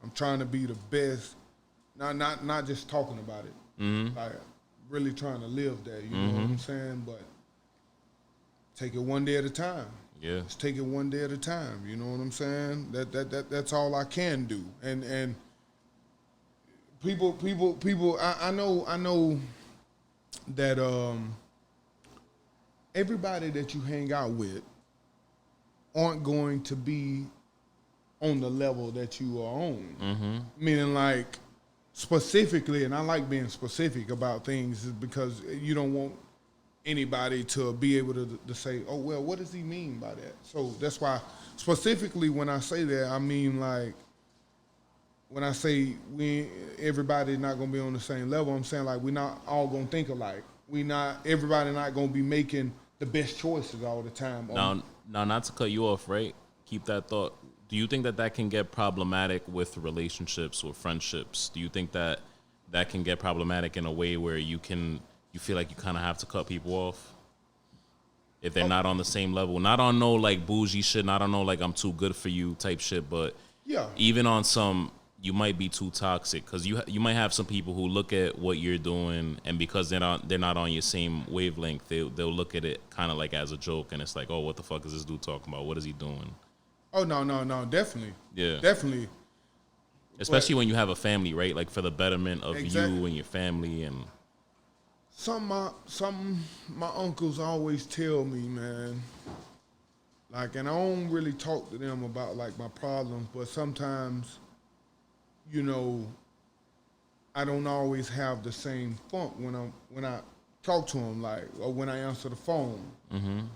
I'm trying to be the best. Not just talking about it. Like really trying to live that, you know what I'm saying? But take it one day at a time. Yeah. Just take it one day at a time, you know what I'm saying? That's all I can do. And people I know that everybody that you hang out with aren't going to be on the level that you are on. Meaning like specifically, and I like being specific about things is because you don't want anybody to be able to say, oh, well, what does he mean by that? So that's why specifically when I say that, I mean like when I say everybody's not going to be on the same level, I'm saying like we're not all going to think alike. Everybody not going to be making the best choices all the time. Now, not to cut you off, right? Keep that thought. Do you think that can get problematic with relationships or friendships? Do you think that can get problematic in a way where you feel like you kind of have to cut people off if they're not on the same level? Not on no like bougie shit, not on no like I'm too good for you type shit, but yeah, even on some you might be too toxic because you might have some people who look at what you're doing and because they're not on your same wavelength, they'll look at it kind of like as a joke and it's like, oh, what the fuck is this dude talking about? What is he doing? Oh no, definitely. Yeah, definitely. Especially when you have a family, right? Like for the betterment of Exactly. you and your family and. Some my uncles always tell me, man. Like, and I don't really talk to them about like my problems, but sometimes, you know, I don't always have the same funk when I talk to them, like, or when I answer the phone.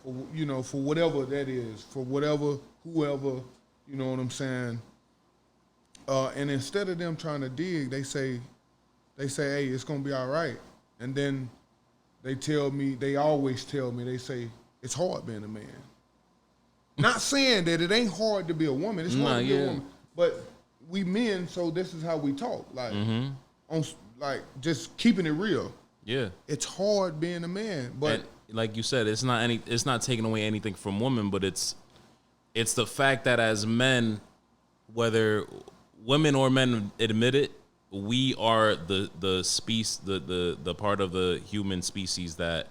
For whatever that is, for whoever, you know what I'm saying. And instead of them trying to dig, they say, hey, it's gonna be all right. And then they always tell me, they say, it's hard being a man. Not saying that it ain't hard to be a woman. It's hard to be a woman. But we men, so this is how we talk. Like, on like just keeping it real. Yeah. It's hard being a man. But and like you said, it's not taking away anything from women, but it's the fact that as men, whether women or men admit it, we are the species, the part of the human species that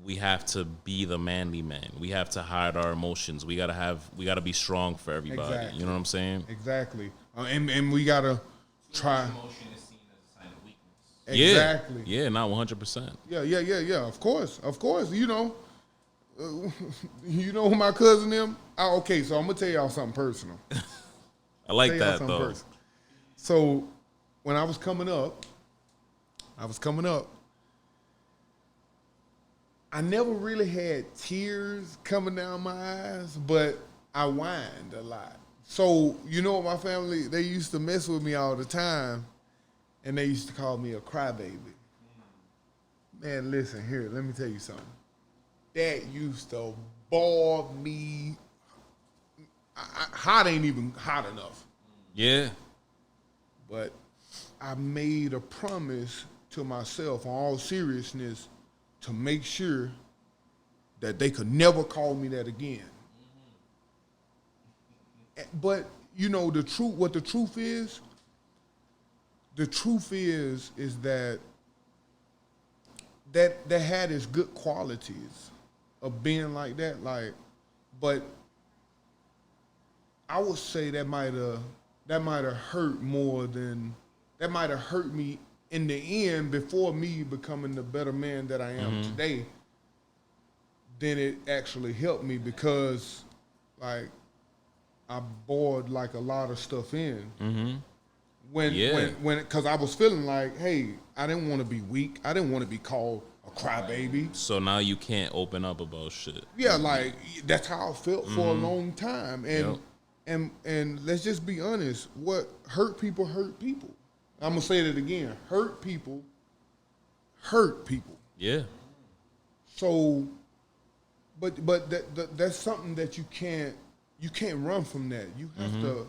we have to be the manly man. We have to hide our emotions. We gotta be strong for everybody. Exactly. You know what I'm saying? Exactly. And we gotta try. Emotion is seen as a sign of weakness. Exactly. Yeah, not 100%. Yeah. Of course. You know, who my cousin them. Okay, so I'm gonna tell y'all something personal. I like that though. So when I was coming up, I never really had tears coming down my eyes, but I whined a lot. So, you know what, my family, they used to mess with me all the time, and they used to call me a crybaby. Man, listen, here, let me tell you something. That used to bore me. Hot ain't even hot enough. Yeah. But I made a promise to myself, on all seriousness, to make sure that they could never call me that again. But you know the truth. What the truth is? The truth is that had its good qualities of being like that. Like, but I would say that might have hurt more than that might have hurt me in the end before me becoming the better man that I am today. Then it actually helped me because, like, I bored like a lot of stuff in. Because I was feeling like, hey, I didn't want to be weak. I didn't want to be called a crybaby. So now you can't open up about shit. Yeah, like that's how I felt for a long time. And let's just be honest. What hurt people hurt people. I'm gonna say that again. Hurt people hurt people. Yeah. So, but that's something that you can't run from that. You have to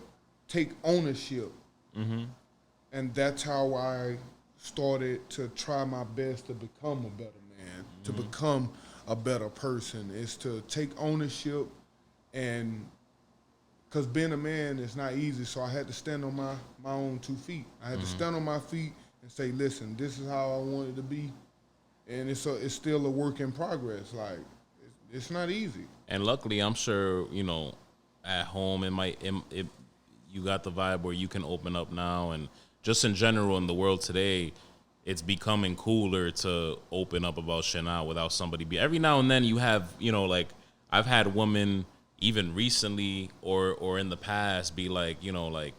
take ownership. And that's how I started to try my best to become a better man, to become a better person, is to take ownership. And because being a man is not easy, so I had to stand on my own 2 feet. I had to stand on my feet and say, listen, this is how I want it to be. And it's still a work in progress. Like, it's not easy. And luckily, I'm sure, you know, at home, you got the vibe where you can open up now. And just in general in the world today, it's becoming cooler to open up about shit now without somebody. Every now and then you have, you know, like I've had women even recently or in the past be like, you know, like,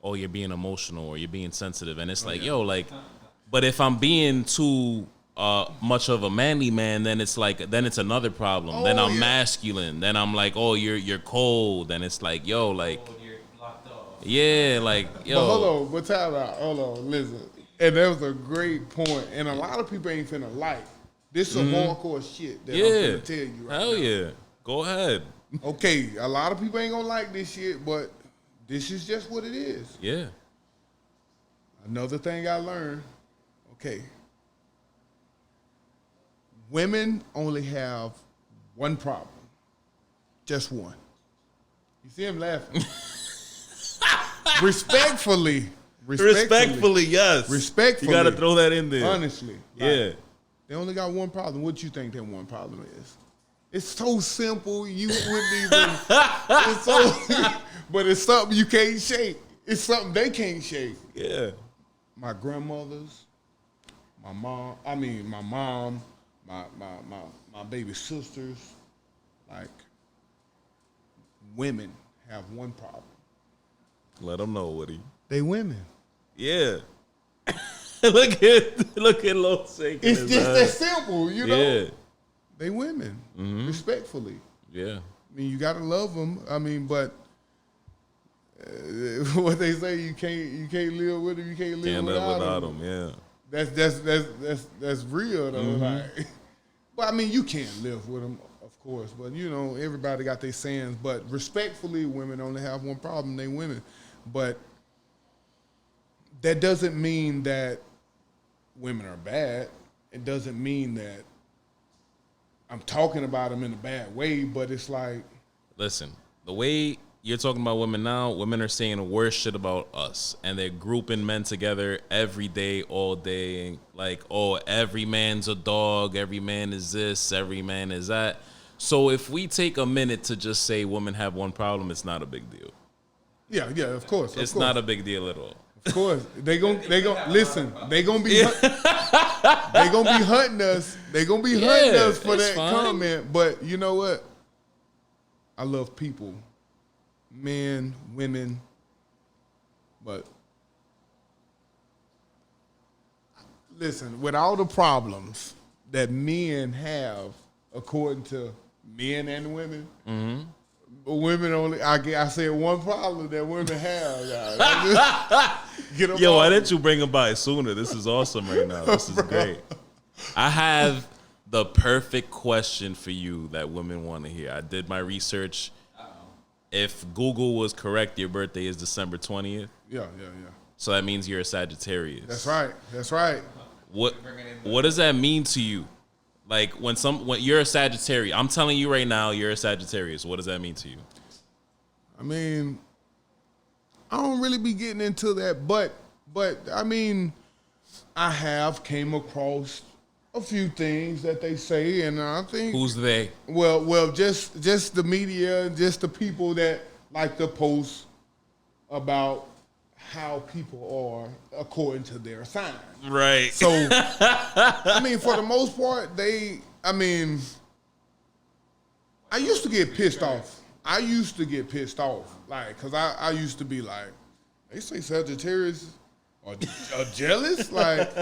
oh, you're being emotional or you're being sensitive. And it's like, yo, like, but if I'm being too much of a manly man, then it's like, then it's another problem. Then I'm masculine. Then I'm like, oh, you're cold. And it's like, yo, like, You're locked off. yeah, like, yo. But hold on, but time out. Hold on, listen. And that was a great point. And a lot of people ain't finna like. This is some hardcore shit that I'm finna tell you right Hell now. yeah. Go ahead. Okay, a lot of people ain't gonna like this shit, but this is just what it is. Yeah. Another thing I learned, okay, women only have one problem. Just one. You see him laughing. Respectfully, yes. Respectfully. You got to throw that in there. Honestly. Yeah. They only got one problem. What you think that one problem is? It's so simple. You wouldn't even. It's so, but it's something you can't shake. It's something they can't shake. Yeah. My grandmothers, my mom, my baby sisters, like, women have one problem. Let them know, Woody. They women. Yeah. look at Lo shaking It's his just head. that simple, you know? Yeah. They women, respectfully. Yeah. I mean, you gotta love them. I mean, but what they say, you can't live with them. You can't live without them. Yeah. That's real though. Like, but I mean, you can't live with them, of course. But you know, everybody got their sayings. But respectfully, women only have one problem. They women. But that doesn't mean that women are bad. It doesn't mean that I'm talking about them in a bad way, but it's like... Listen, the way you're talking about women now, women are saying the worst shit about us. And they're grouping men together every day, all day. Like, oh, every man's a dog. Every man is this. Every man is that. So if we take a minute to just say women have one problem, it's not a big deal. Yeah, of course. It's not a big deal at all. Of course, they gon' listen. They gonna be they gonna be hunting us. They gonna be hunting us for that comment. But you know what? I love people, men, women. But listen, with all the problems that men have, according to men and women. Women only, I said one problem that women have. Yo, why didn't you bring them by sooner? This is awesome right now. This is great. I have the perfect question for you that women want to hear. I did my research. If Google was correct, your birthday is December 20th. Yeah. So that means you're a Sagittarius. That's right. What does that mean to you? Like when you're a Sagittarius, I'm telling you right now, you're a Sagittarius. What does that mean to you? I mean, I don't really be getting into that, but I mean, I have came across a few things that they say, and I think Who's they? Well, just the media, just the people that like to post about how people are according to their sign. Right. So, I mean, for the most part, I used to get pissed off. Like, because I used to be like, they say Sagittarius are jealous? Like,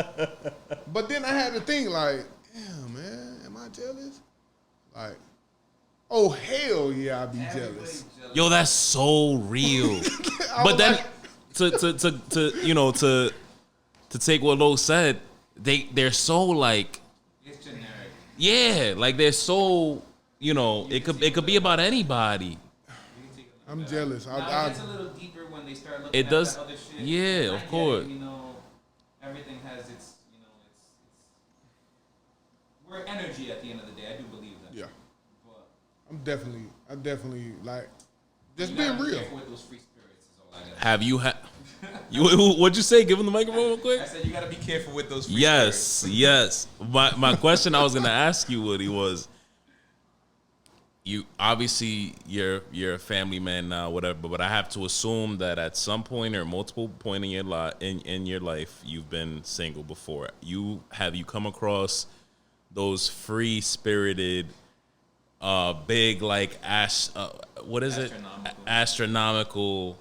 but then I had to think, like, damn, man, am I jealous? Like, oh, hell yeah, I be jealous. Yo, that's so real. But then, to take what Lo said, they're so like, It's generic. yeah, like they're so, it could be about anybody. I'm jealous. Now it gets a little deeper when they start looking It at does- the other shit. yeah, I of get it, course. Everything has its, we're energy at the end of the day. I do believe that. Yeah, But I'm definitely like, just you being gotta be real. careful with those free spirits is all I gotta say. Have you what'd you say? Give him the microphone real quick. I said you gotta be careful with those free Yes. My question I was gonna ask you, Woody, was you obviously you're a family man now, whatever, but I have to assume that at some point or multiple point in your life you've been single before. Have you come across those free spirited big like what is it? Astronomical,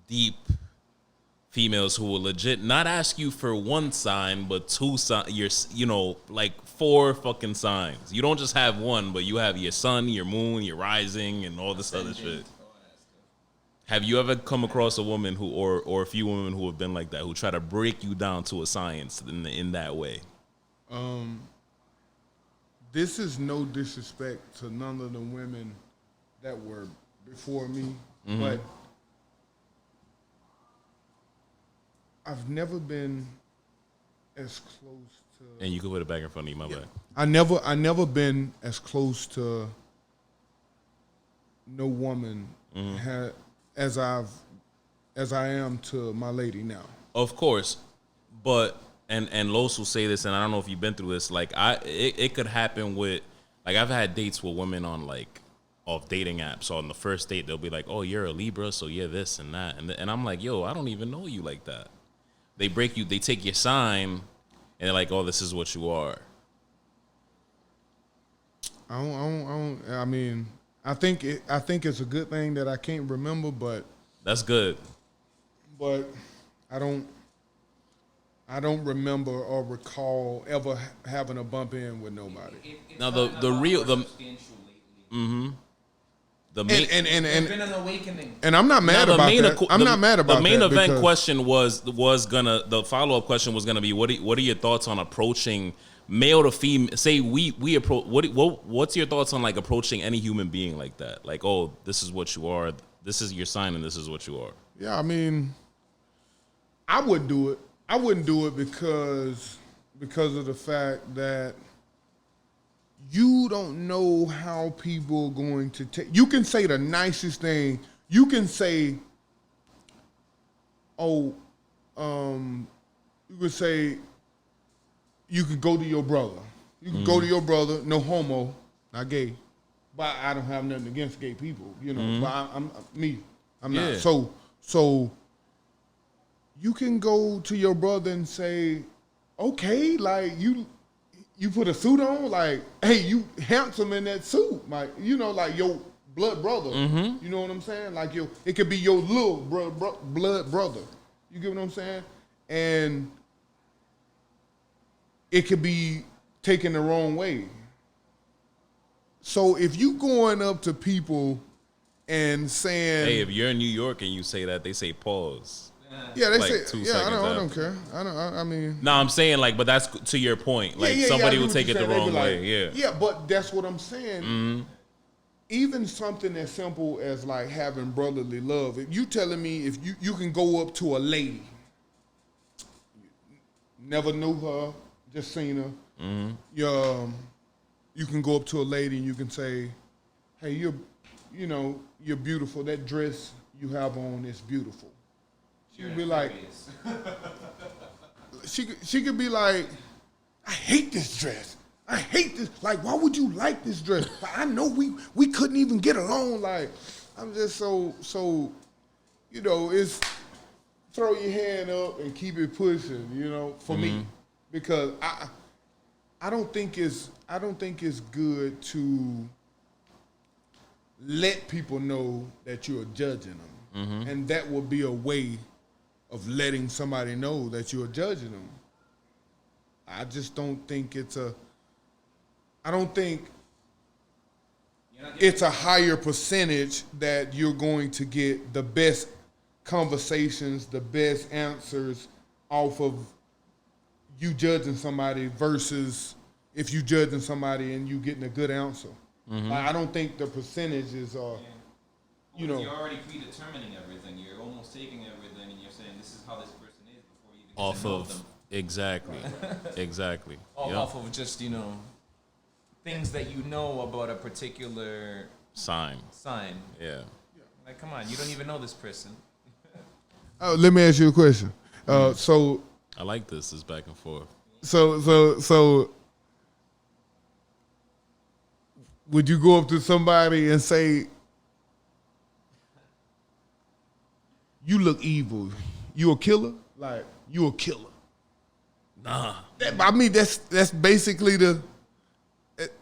deep females who will legit not ask you for one sign, but two signs. Like 4 fucking signs. You don't just have one, but you have your sun, your moon, your rising, and all this other shit. Have you ever come across a woman who, or a few women who have been like that, who try to break you down to a science in that way? This is no disrespect to none of the women that were before me, but I've never been as close to. And you can put it back in front of you, my bad. I never been as close to no woman as I am to my lady now. Of course, but and Los will say this, and I don't know if you've been through this. Like it could happen with, like, I've had dates with women on like off dating apps. So on the first date, they'll be like, "Oh, you're a Libra, so you're this and that," and I'm like, "Yo, I don't even know you like that." They break you. They take your sign, and they're like, "Oh, this is what you are." I mean, I think it's a good thing that I can't remember, but that's good. But I don't remember or recall ever having a bump in with nobody. Now the main, it's been an awakening. And I'm not mad about that. I'm not mad about that. The main event question was the follow-up question was gonna be what are your thoughts on approaching male to female? Say we approach what's your thoughts on like approaching any human being like that? Like, oh, this is what you are, this is your sign, and this is what you are. Yeah, I mean, I would do it. I wouldn't do it because of the fact that you don't know how people are going to take. You can say the nicest thing. You can say, you could say, you could go to your brother. You can go to your brother, no homo, not gay. But I don't have nothing against gay people, But I'm not. So you can go to your brother and say, okay, like you put a suit on, like, hey, you handsome in that suit, like, like your blood brother. You know what I'm saying? Like it could be your little blood brother. You get what I'm saying? And it could be taken the wrong way. So if you going up to people and saying, hey, if you're in New York and you say that, they say pause. Yeah, they like say, I don't care. I mean. No, I'm saying, like, but that's to your point. Like, somebody will take it the wrong way. Yeah. Yeah, but that's what I'm saying. Even something as simple as, like, having brotherly love. If you telling me if you can go up to a lady, never knew her, just seen her. You can go up to a lady and you can say, hey, you're beautiful. That dress you have on is beautiful. She could be like, she could be like, I hate this dress. I hate this. Like, why would you like this dress? I know we couldn't even get along. Like, I'm just so it's throw your hand up and keep it pushing. For me, because I don't think it's good to let people know that you're judging them, and that will be a way of letting somebody know that you're judging them. I just don't think it's a higher percentage that you're going to get the best conversations, the best answers off of you judging somebody versus if you judging somebody and you getting a good answer. Like, I don't think the percentages are, You're already predetermining everything. You're almost taking everything and you're saying this is how this person is before you even get to know them. Exactly. Exactly. Off of just, things that you know about a particular sign. Yeah. Like, come on, you don't even know this person. Let me ask you a question. So I like this. It's back and forth. So would you go up to somebody and say, you look evil, you a killer? Like, you a killer? Nah. I mean, that's basically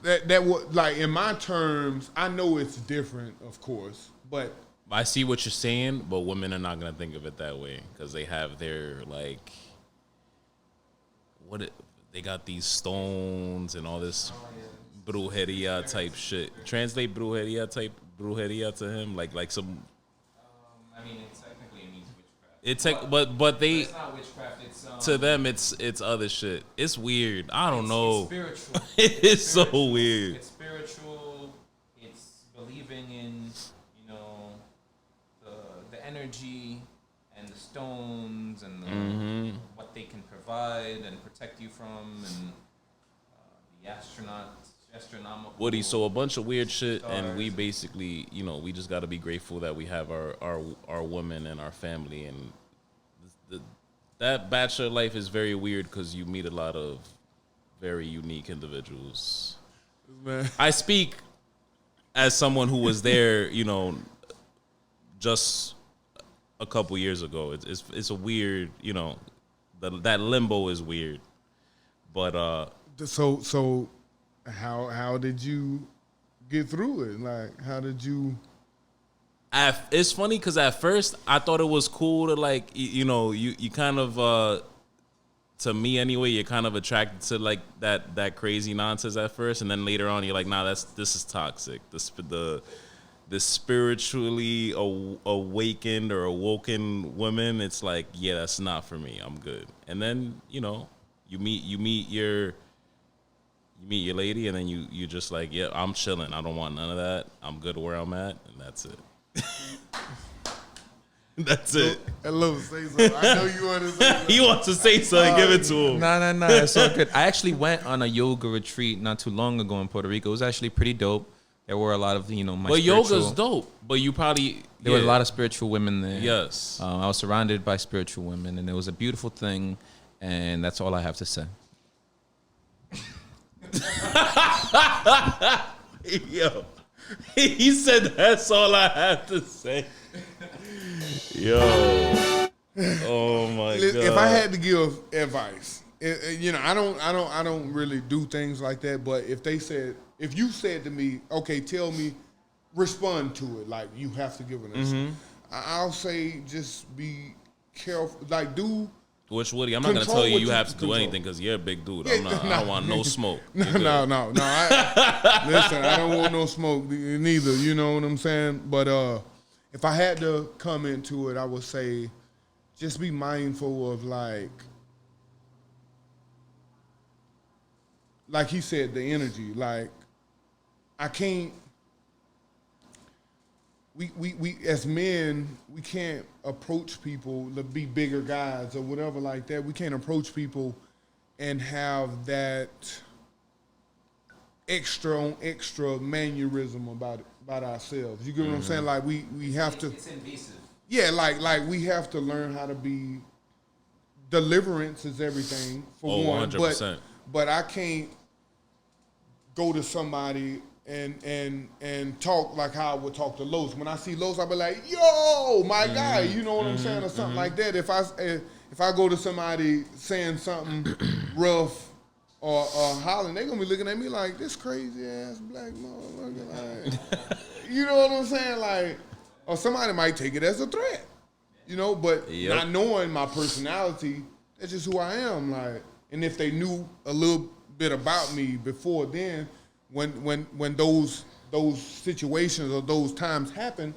that would, like, in my terms, I know it's different, of course, but I see what you're saying, but women are not gonna think of it that way because they have their like they got these stones and all this brujeria type shit. Translate brujeria to him like some. I mean, it technically means witchcraft. But they It's not witchcraft. It's to them it's other shit. It's weird. I don't know. It's spiritual. It's so spiritual. weird. It's spiritual. It's believing in, you know, the energy and the stones and what they can provide and protect you from, and the astronomical. Woody, so a bunch of weird shit, stars. and we basically, you know, we just got to be grateful that we have our women and our family, and that bachelor life is very weird because you meet a lot of very unique individuals. man, I speak as someone who was there, you know, just a couple years ago. It's a weird, you know, that limbo is weird, but so how did you get through it? Like, how did you? It's funny because at first I thought it was cool to like you know you kind of to me anyway, you're kind of attracted to like that crazy nonsense at first, and then later on you're like, nah, this is toxic. The spiritually awakened or awoken women, it's like, yeah, that's not for me. I'm good. And then you know you meet your lady, and then you just like, yeah, I'm chilling. I don't want none of that. I'm good where I'm at, and that's it. That's it. Hello, say something. I know you want to say something. He wants to say something. Give it to him. No, it's all good. I actually went on a yoga retreat not too long ago in Puerto Rico. It was actually pretty dope. There were a lot of, you know, my But spiritual, yoga's dope. But you probably there were a lot of spiritual women there. Yes. I was surrounded by spiritual women, and it was a beautiful thing. And that's all I have to say. Yo, he said that's all I have to say. Yo, oh my god! If I had to give advice, you know, I don't really do things like that. But if you said to me, okay, tell me, respond to it, like you have to give an answer. I'll say just be careful, like do. Which Woody, I'm not gonna tell you have to do anything because you're a big dude. I don't want no smoke. No. Listen, I don't want no smoke neither. You know what I'm saying? But if I had to come into it, I would say just be mindful of like he said, the energy. Like I can't. We as men, we can't approach people to be bigger guys or whatever like that. We can't approach people and have that extra mannerism about ourselves. You get what I'm saying? Like we have to. It's invasive. Yeah, like we have to learn how to be. Deliverance is everything for one. 100%. But I can't go to somebody and talk like how I would talk to Los. When I see Los, I'll be like, yo, my guy, you know what I'm saying, or something like that. If I go to somebody saying something rough or hollering, they're gonna be looking at me like, this crazy ass black motherfucker. Like, you know what I'm saying? Like, or somebody might take it as a threat. You know, but not knowing my personality, that's just who I am. Like, and if they knew a little bit about me before then, when those situations or those times happen,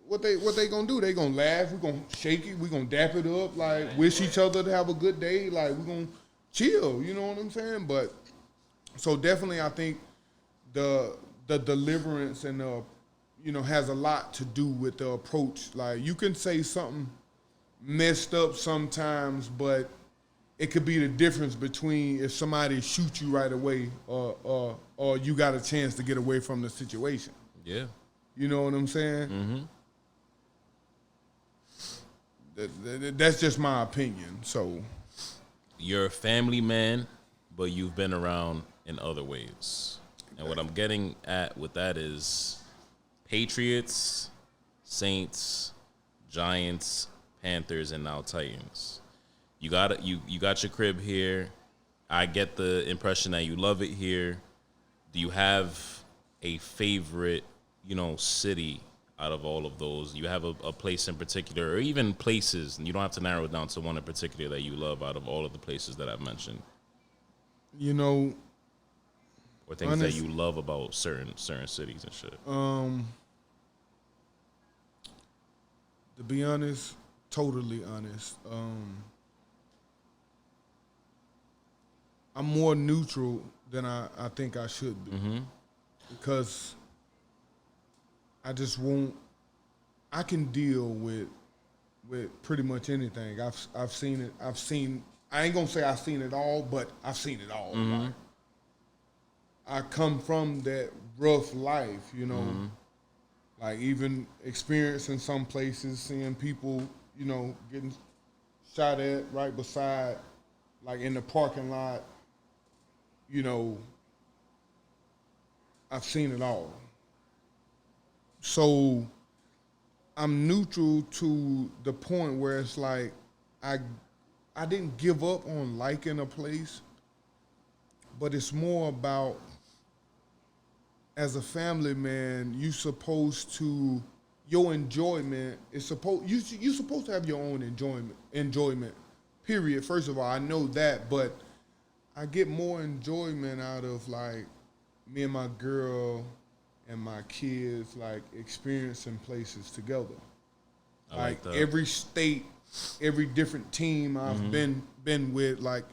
what they gonna do? They gonna laugh. We gonna shake it. We gonna dap it up. Like wish each other to have a good day. Like we gonna chill. You know what I'm saying? But so definitely, I think the deliverance and the has a lot to do with the approach. Like you can say something messed up sometimes, but it could be the difference between if somebody shoots you right away or you got a chance to get away from the situation. Yeah. You know what I'm saying? Mm-hmm. That's just my opinion. So You're a family man, but you've been around in other ways. And what I'm getting at with that is Patriots, Saints, Giants, Panthers, and now Titans. You got your crib here. I get the impression that you love it here. do you have a favorite, city out of all of those? You have a place in particular, or even places, and you don't have to narrow it down to one in particular that you love out of all of the places that I've mentioned, You know, or things that you love about certain cities and shit. to be honest, totally honest, I'm more neutral than I think I should be. Because I just won't. I can deal with pretty much anything. I've seen it. I ain't gonna say I've seen it all, but I've seen it all. Like, I come from that rough life, like even experiencing some places, seeing people, getting shot at right beside, like in the parking lot. I've seen it all. So I'm neutral to the point where it's like I didn't give up on liking a place, but it's more about, as a family man, you supposed to, your enjoyment is you're supposed to have your own enjoyment. Period. First of all, I know that, but I get more enjoyment out of like me and my girl and my kids like experiencing places together. I like that. Every state, every different team I've been with, like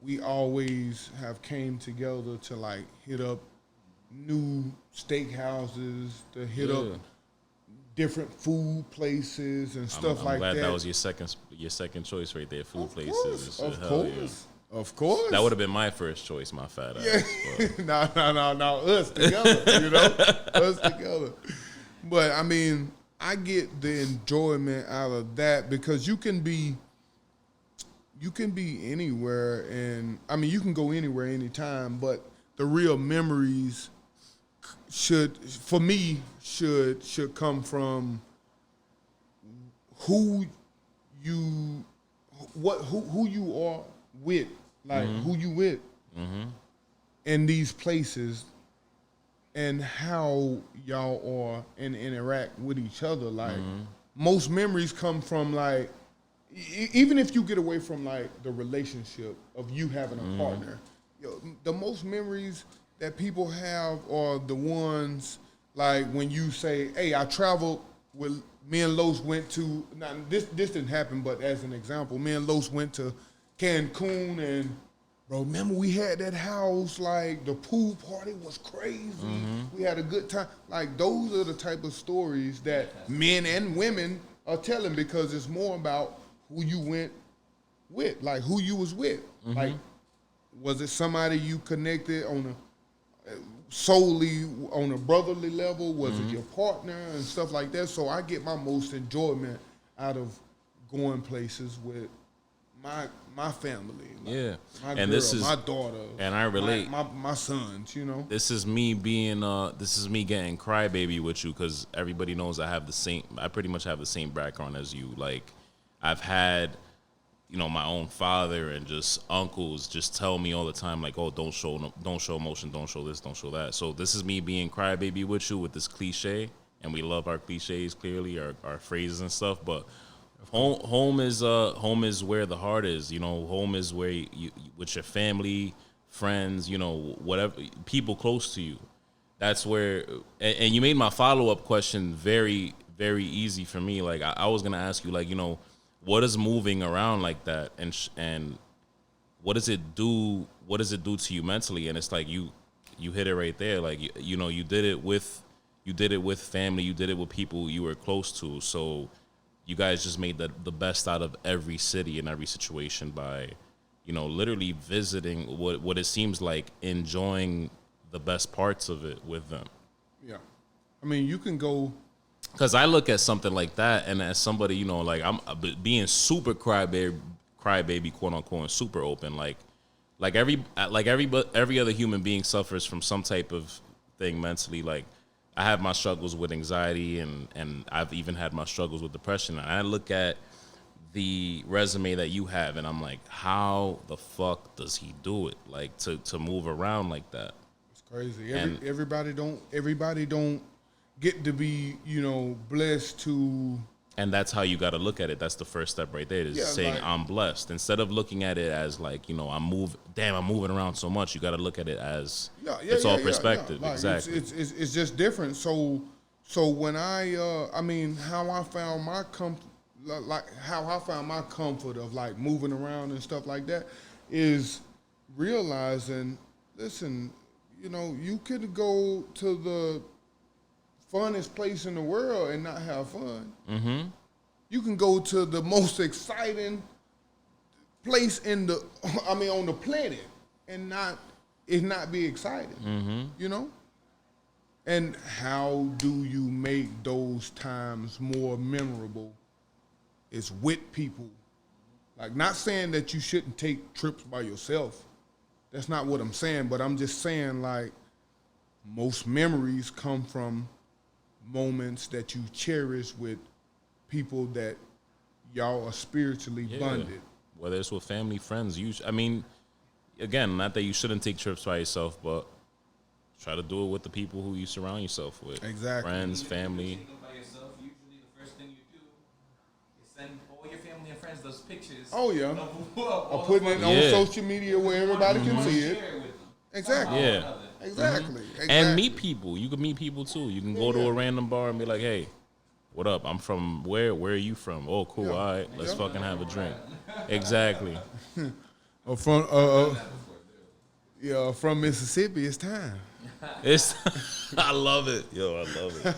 we always have came together to like hit up new steakhouses, to hit up different food places and stuff I'm like glad that. that was your second choice right there, food places. Of course. Of course. That would have been my first choice, my fat ass. No, us together, us together. But I mean, I get the enjoyment out of that because you can be anywhere, and I mean you can go anywhere anytime, but the real memories should come from who you are with, like who you with in these places, and how y'all are and interact with each other. Like most memories come from like, even if you get away from like the relationship of you having a partner, the most memories that people have are the ones like when you say, hey, I traveled with, me and Los went to, now this didn't happen, but as an example, me and Los went to Cancun, and bro, remember we had that house, like the pool party was crazy. We had a good time. Like those are the type of stories that men and women are telling, because it's more about who you went with, like who you was with. Like, was it somebody you connected on solely on a brotherly level? Was it your partner and stuff like that? So I get my most enjoyment out of going places with my family, like my and girl, my daughter, and I relate. My sons, This is me being, this is me getting crybaby with you, because everybody knows I pretty much have the same background as you. Like, I've had, my own father and just uncles just tell me all the time, like, oh, don't show emotion, don't show this, don't show that. So this is me being crybaby with you with this cliche, and we love our cliches, clearly, our phrases and stuff, but home is where the heart is. Home is where you with your family, friends, whatever, people close to you. That's where, and you made my follow-up question very, very easy for me. Like, I was gonna ask you, like, what is moving around like that, and what does it do? What does it do to you mentally? And it's like you hit it right there. Like, you did it with family, you did it with people you were close to. So you guys just made the best out of every city and every situation by, literally visiting what it seems like, enjoying the best parts of it with them. Yeah. I mean, you can go. Because I look at something like that, and as somebody, like I'm being super crybaby, quote unquote, and super open. Like every other human being suffers from some type of thing mentally. Like, I have my struggles with anxiety, and I've even had my struggles with depression. And I look at the resume that you have, and I'm like, how the fuck does he do it? Like, to move around like that? It's Crazy. And- Everybody don't get to be, blessed to. And that's how you got to look at it. That's the first step right there. Is Yeah, saying like- I'm blessed instead of looking at it as like I'm moving around so much. You got to look at it as it's all perspective. Like, Exactly. It's just different. So when how I found my comfort of like moving around and stuff like that is realizing, listen, you could go to the funnest place in the world and not have fun. Mm-hmm. You can go to the most exciting place on the planet and not be excited. Mm-hmm. And how do you make those times more memorable? Is with people. Like, not saying that you shouldn't take trips by yourself. That's not what I'm saying, but I'm just saying, like, most memories come from moments that you cherish with people that y'all are spiritually bonded. Whether it's with family, friends, again, not that you shouldn't take trips by yourself, but try to do it with the people who you surround yourself with. Exactly. Friends, family. Take them by yourself. Usually, the first thing you do is send all your family and friends those pictures. Oh, yeah. Of Putting it on social media where everybody can see it. Share with them. Exactly. Yeah. Exactly. And meet people. You can meet people too. You can go to a random bar and be like, "Hey, what up? I'm from where? Where are you from? Oh, cool. Yeah. All right, let's fucking have a drink." Exactly. From Mississippi, it's time. It's. I love it, yo. I love it.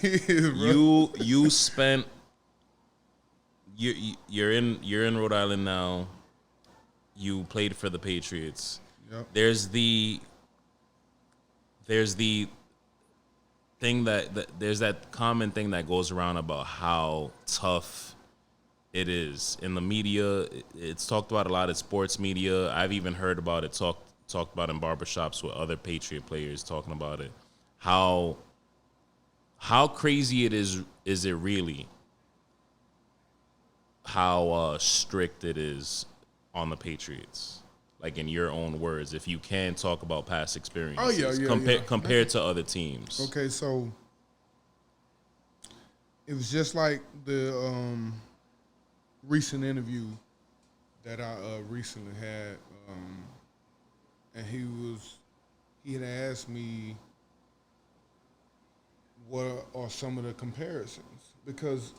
It is, bro. You spent. You're in Rhode Island now. You played for the Patriots. Yep. There's the thing there's that common thing that goes around about how tough it is in the media. It's talked about a lot in sports media. I've even heard about it talked about in barbershops with other Patriot players talking about it. How crazy it is it really? How strict it is on the Patriots? Like, in your own words, if you can talk about past experiences, compared to other teams. Okay, so it was just like the recent interview that I recently had, and he had asked me what are some of the comparisons, because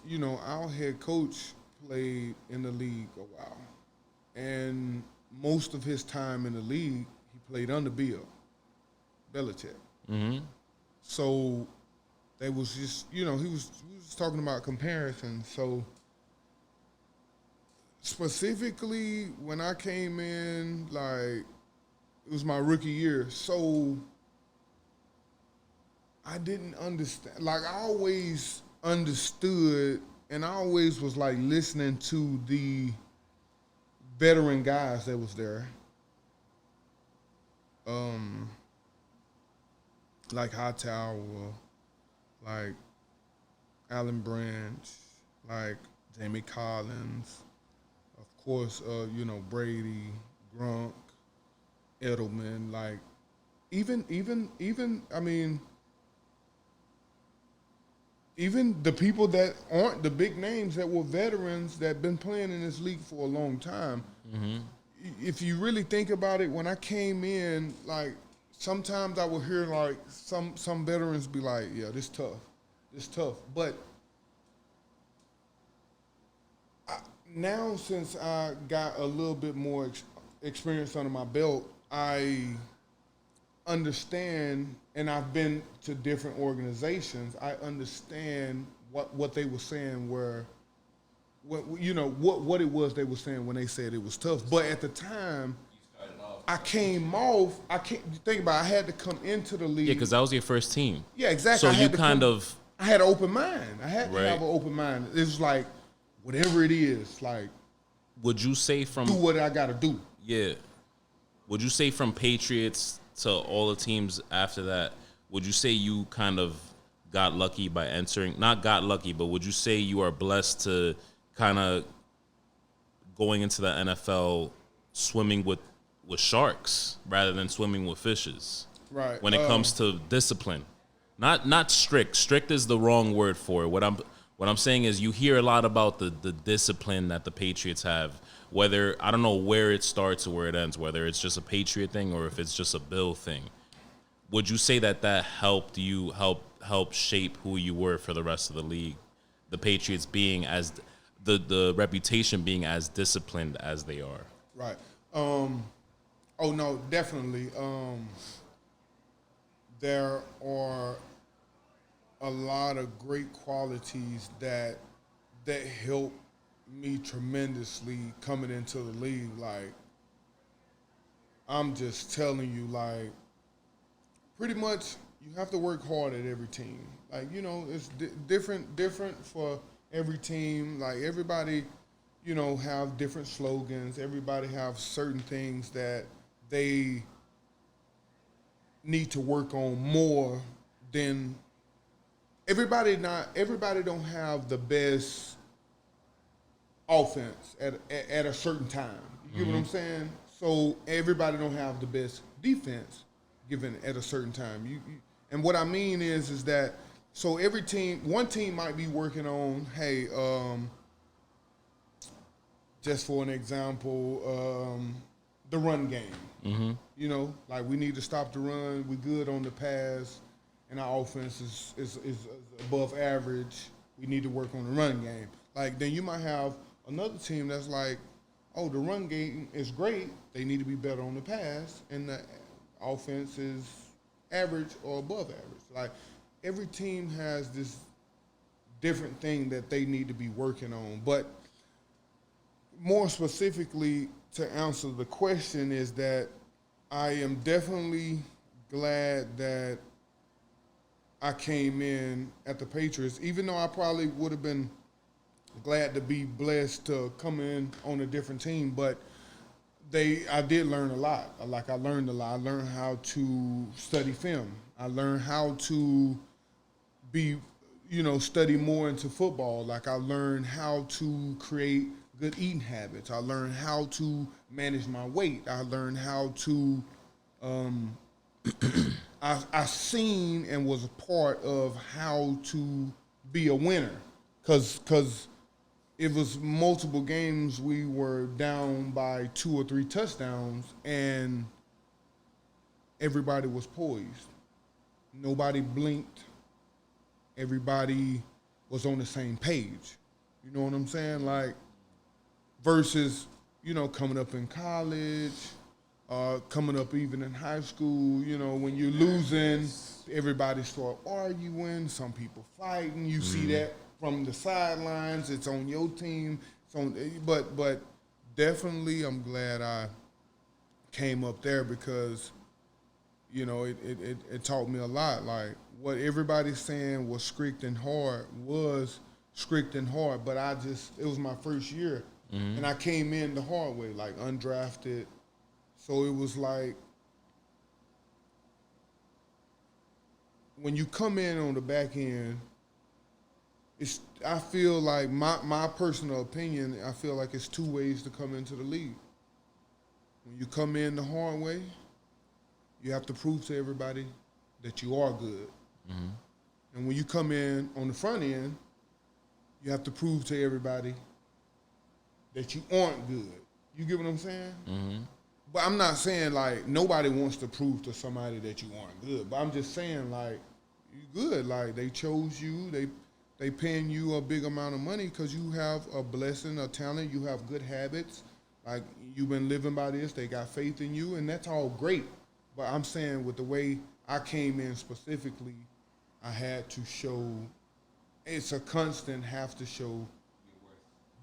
our head coach played in the league a while, and most of his time in the league, he played under Bill Belichick. Mm-hmm. So they was just, he was talking about comparisons. So specifically, when I came in, like, it was my rookie year. So I didn't understand. Like, I always understood, and I always was, like, listening to the veteran guys that was there, like Hightower, like Alan Branch, like Jamie Collins, of course, Brady, Gronk, Edelman, like even the people that aren't the big names that were veterans that been playing in this league for a long time. Mm-hmm. If you really think about it, when I came in, like, sometimes I would hear like some veterans be like, "Yeah, this tough." But now, since I got a little bit more experience under my belt, I understand, and I've been to different organizations. I understand what they were saying what it was they were saying when they said it was tough. But at the time, I can't think about it, I had to come into the league. Yeah, because that was your first team. Yeah, exactly. So I had an open mind. I had to have an open mind. It was like, whatever it is, like, would you say from do what I got to do. Yeah. Would you say from Patriots to all the teams after that, would you say you kind of got lucky by entering, not got lucky, but would you say you are blessed to kind of going into the NFL swimming with with sharks rather than swimming with fishes. Right. When it comes to discipline, not strict. Strict is the wrong word for it. What I'm saying is you hear a lot about the discipline that the Patriots have. Whether I don't know where it starts or where it ends, whether it's just a Patriot thing or if it's just a Bill thing. Would you say that helped you help shape who you were for the rest of the league? The Patriots being as the reputation being as disciplined as they are. Right. Oh no, definitely. There are a lot of great qualities that help me tremendously coming into the league. Like, I'm just telling you, like, pretty much you have to work hard at every team. Like, you know, it's different for every team. Like, everybody, you know, have different slogans. Everybody have certain things that they need to work on more than everybody don't have the best offense at a certain time. You get what I'm saying? So everybody don't have the best defense given at a certain time. And what I mean is that so every team, one team might be working on, hey, just for an example, the run game. Mm-hmm. You know, like we need to stop the run. We good on the pass, and our offense is above average. We need to work on the run game. Like then you might have another team that's like, oh, the run game is great. They need to be better on the pass, and the offense is average or above average. Like every team has this different thing that they need to be working on. But more specifically, to answer the question is that I am definitely glad that I came in at the Patriots, even though I probably would have been glad to be blessed to come in on a different team, but I did learn a lot. Like I learned a lot. I learned how to study film. I learned how to study more into football. Like I learned how to create good eating habits. I learned how to manage my weight. I learned how to, I seen and was a part of how to be a winner. Cause it was multiple games we were down by 2 or 3 touchdowns and everybody was poised. Nobody blinked. Everybody was on the same page. You know what I'm saying? Like, versus, you know, coming up in college, coming up even in high school, you know, when you're losing, everybody start arguing, some people fighting. You see that from the sidelines. It's on your team. But definitely I'm glad I came up there because, you know, it taught me a lot. Like, what everybody's saying was strict and hard, but it was my first year. Mm-hmm. And I came in the hard way, like undrafted. So it was like, when you come in on the back end, I feel like my personal opinion, I feel like it's 2 ways to come into the league. When you come in the hard way, you have to prove to everybody that you are good. Mm-hmm. And when you come in on the front end, you have to prove to everybody that you aren't good. You get what I'm saying? Mm-hmm. But I'm not saying, like, nobody wants to prove to somebody that you aren't good. But I'm just saying, like, you good. Like, they chose you. They paying you a big amount of money because you have a blessing, a talent. You have good habits. Like, you've been living by this. They got faith in you, and that's all great. But I'm saying with the way I came in specifically, I had to show, it's a constant have to show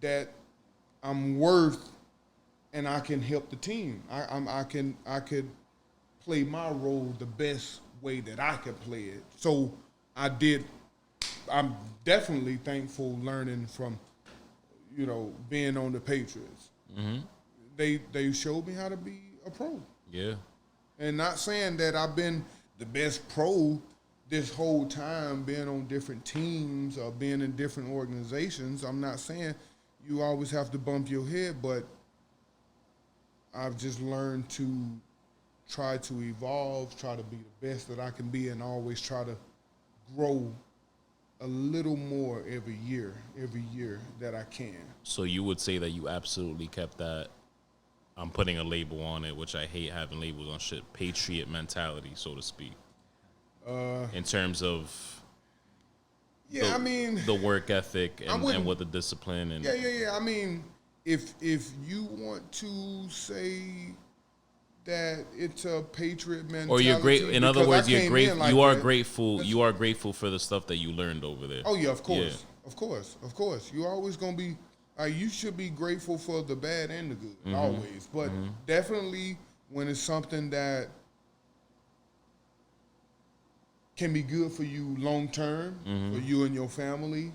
that I'm worth and I can help the team. I could play my role the best way that I could play it. So I'm definitely thankful learning from, you know, being on the Patriots. Mm-hmm. They showed me how to be a pro. Yeah. And not saying that I've been the best pro this whole time, being on different teams or being in different organizations. I'm not saying you always have to bump your head, but I've just learned to try to evolve, try to be the best that I can be, and always try to grow a little more every year that I can. So you would say that you absolutely kept that, I'm putting a label on it, which I hate having labels on shit, Patriot mentality, so to speak. In terms of the work ethic and what the discipline and Yeah. I mean, if you want to say that it's a Patriot mentality, or you're great. In other words, you're great. Like you are that, grateful. You are grateful for the stuff that you learned over there. Oh yeah, of course, of course. You're always gonna be. You should be grateful for the bad and the good, always. But definitely when it's something that can be good for you long term, for you and your family,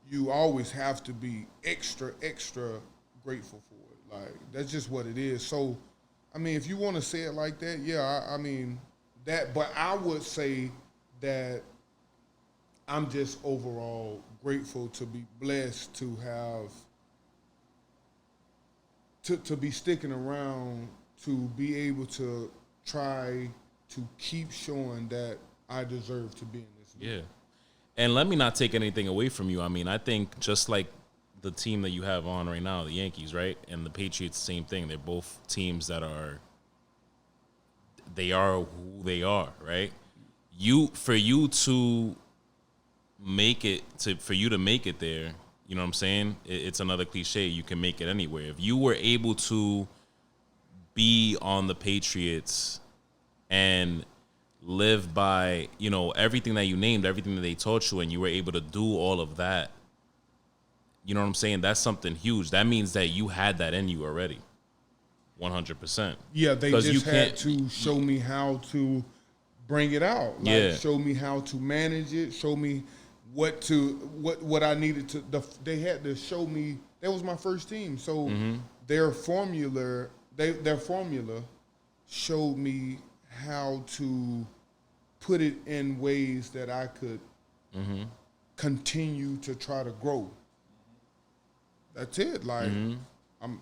you always have to be extra grateful for it. Like, that's just what it is. So, I mean, if you want to say it like that, yeah, I mean, that, but I would say that I'm just overall grateful to be blessed to have, to be sticking around, to be able to try to keep showing that I deserve to be in this league. Yeah. And let me not take anything away from you. I mean, I think just like the team that you have on right now, the Yankees, right? And the Patriots, same thing. They're both teams that are who they are, right? For you to make it there, you know what I'm saying? It's another cliche. You can make it anywhere. If you were able to be on the Patriots and live by, you know, everything that you named, everything that they taught you, and you were able to do all of that, you know what I'm saying? That's something huge. That means that you had that in you already. 100%. Yeah, they just had to show me how to bring it out. Like, show me how to manage it, show me what I needed to. They had to show me. That was my first team, so their formula showed me how to put it in ways that I could continue to try to grow. That's it. Like, I'm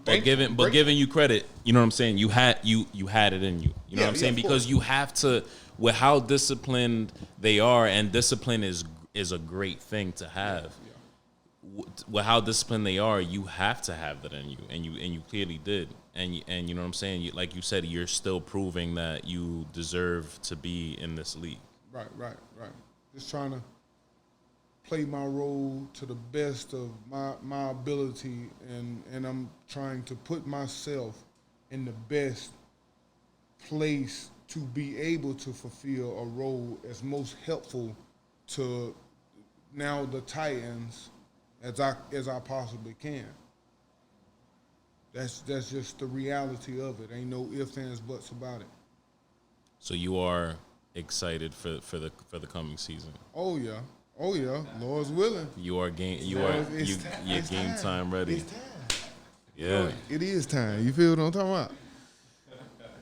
thankful. But giving you credit, you know what I'm saying? You had it in you. You know what I'm saying? Because you have to, with how disciplined they are, and discipline is a great thing to have. With how disciplined they are, you have to have that in you, and you clearly did. And you know what I'm saying? Like you said, you're still proving that you deserve to be in this league. Right. Just trying to play my role to the best of my ability, and I'm trying to put myself in the best place to be able to fulfill a role as most helpful to now the Titans as I possibly can. That's just the reality of it. Ain't no ifs, ands, buts about it. So you are excited for the coming season? Oh yeah, Lord's willing. You're game time ready. It's time. Yeah, it is time. You feel what I'm talking about?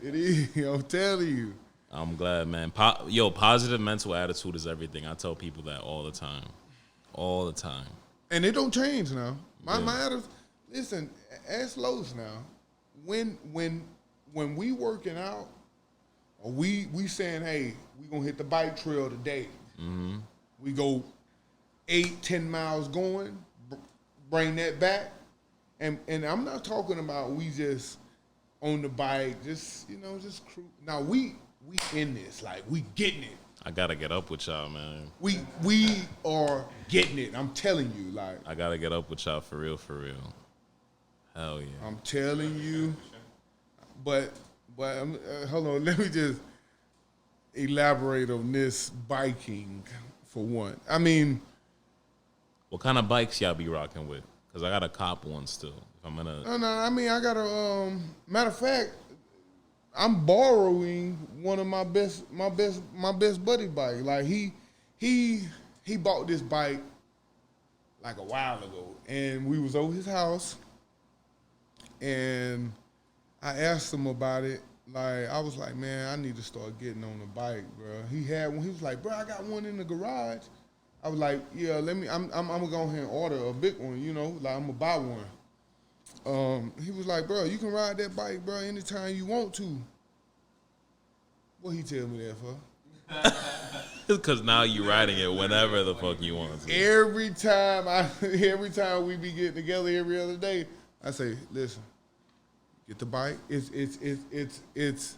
It is. I'm telling you. I'm glad, man. Positive mental attitude is everything. I tell people that all the time. And it don't change now. My attitude. Listen, ask Lowe's now. When we working out, or we saying, hey, we gonna hit the bike trail today. We go 8-10 miles going, bring that back, and I'm not talking about we just on the bike, just cruise. Now we in this, like, we getting it. I gotta get up with y'all, man. We are getting it. I'm telling you, like, I gotta get up with y'all for real. Hell yeah. I'm telling you. But hold on, let me just elaborate on this biking for one. I mean, what kind of bikes y'all be rocking with? Because I got a cop one still. If I'm gonna. No. I mean, I got a. Matter of fact, I'm borrowing one of my best buddy bike. Like, he bought this bike like a while ago, and we was over his house, and I asked him about it. Like, I was like, man, I need to start getting on the bike, bro. He had one. He was like, bro, I got one in the garage. I was like, yeah, I'm gonna go ahead and order a big one, like, I'm gonna buy one. he was like, bro, you can ride that bike, bro, anytime you want to. What he tell me that for? Because now you riding it whenever the fuck you want to. Every time we be getting together every other day, I say, listen, get the bike. It's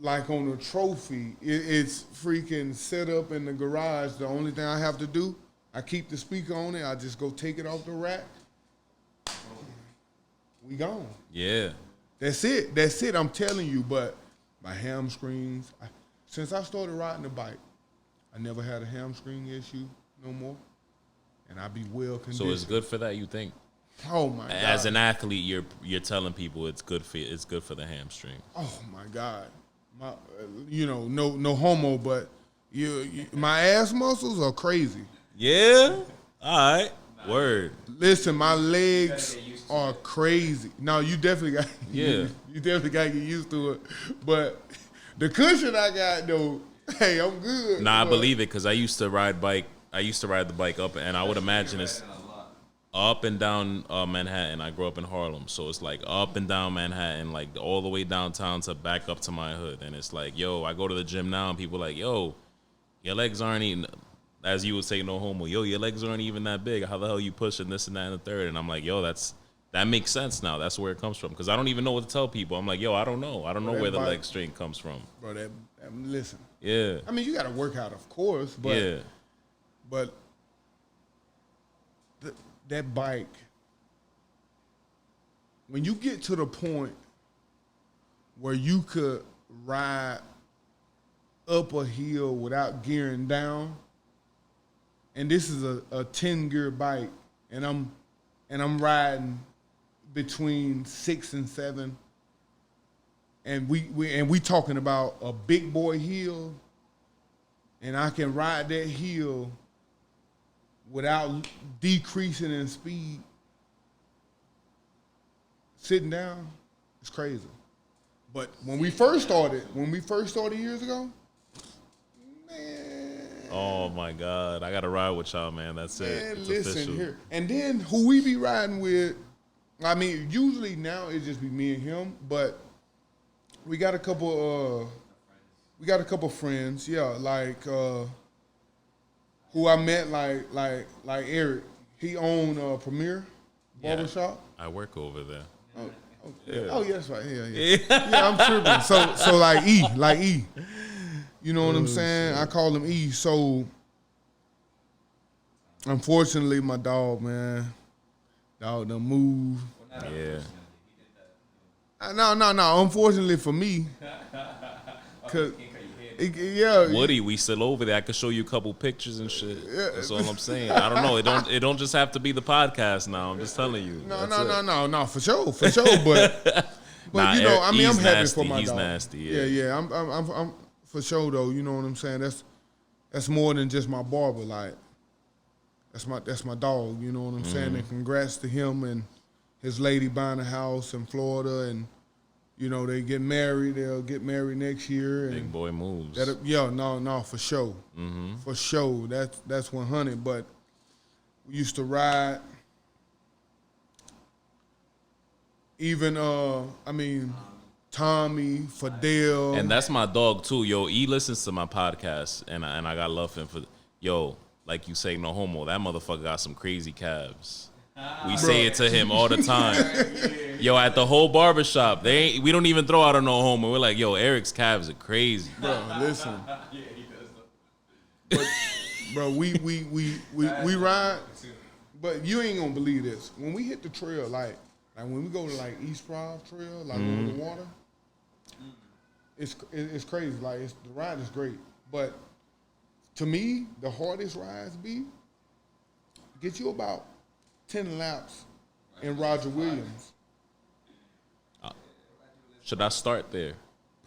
like on a trophy. It's freaking set up in the garage. The only thing I have to do, I keep the speaker on it. I just go take it off the rack. We gone. Yeah. That's it. I'm telling you. But my hamstrings, since I started riding the bike, I never had a hamstring issue no more. And I be well conditioned. So it's good for that, you think? Oh my God. As an athlete, you're telling people it's good for the hamstring. Oh my God. No homo, but my ass muscles are crazy. Yeah? All right. Word. Listen, my legs are crazy. No, you definitely got you definitely got to get used to it. But the cushion I got though, hey, I'm good. Nah, I believe it because I used to ride the bike up, and I would imagine it's up and down Manhattan. I grew up in Harlem, so it's like up and down Manhattan, like all the way downtown to back up to my hood. And it's like, yo, I go to the gym now, and people are like, yo, your legs aren't even, as you would say, no homo. Yo, your legs aren't even that big. How the hell you pushing this and that and the third? And I'm like, yo, that makes sense now. That's where it comes from. Because I don't even know what to tell people. I'm like, yo, I don't know. I don't know where the leg strength comes from. Bro, listen. Yeah. I mean, you got to work out, of course, but yeah. But that bike, when you get to the point where you could ride up a hill without gearing down, and this is a 10-gear bike, and I'm riding between 6 and 7, and we talking about a big boy hill, and I can ride that hill without decreasing in speed. Sitting down, it's crazy. But when we first started years ago, man. Oh my God, I gotta ride with y'all, man. That's it. It's Listen official. here. And then who we be riding with, I mean, usually now it just be me and him, but we got a couple friends, yeah, like who I met, like Eric. He owned Premier Barbershop. I work over there. Oh, yeah, that's right. Yeah. Yeah, I'm tripping. So like E. You know what I'm saying? I call him E. So unfortunately, my dog done moved. Yeah. No. Unfortunately for me, cause Woody, we still over there. I could show you a couple pictures and shit. That's all I'm saying. I don't know. It don't just have to be the podcast now. I'm just telling you. No, for sure. But Nah, you know, I mean, I'm happy nasty. for my He's dog. nasty. Yeah. I'm for sure though. You know what I'm saying? That's more than just my barber. Like that's my dog. You know what I'm saying? And congrats to him and his lady buying a house in Florida, and you know they get married. They'll get married next year. Big boy moves. No, for sure. For sure. That's 100. But we used to ride. Even Tommy, Fidel. And that's my dog too, yo. E listens to my podcast, and I got love for him for, yo, like you say, no homo. That motherfucker got some crazy calves. We say it to him all the time. Yo, at the whole barbershop, we don't even throw out a no homo. We're like, yo, Eric's calves are crazy. Bro, listen. Yeah, he does though. Bro, we ride, but you ain't gonna believe this. When we hit the trail, like when we go to like East Drive Trail, like over the water, it's crazy. Like the ride is great, but to me, the hardest rides get you about 10 laps in Roger Williams. Should I start there?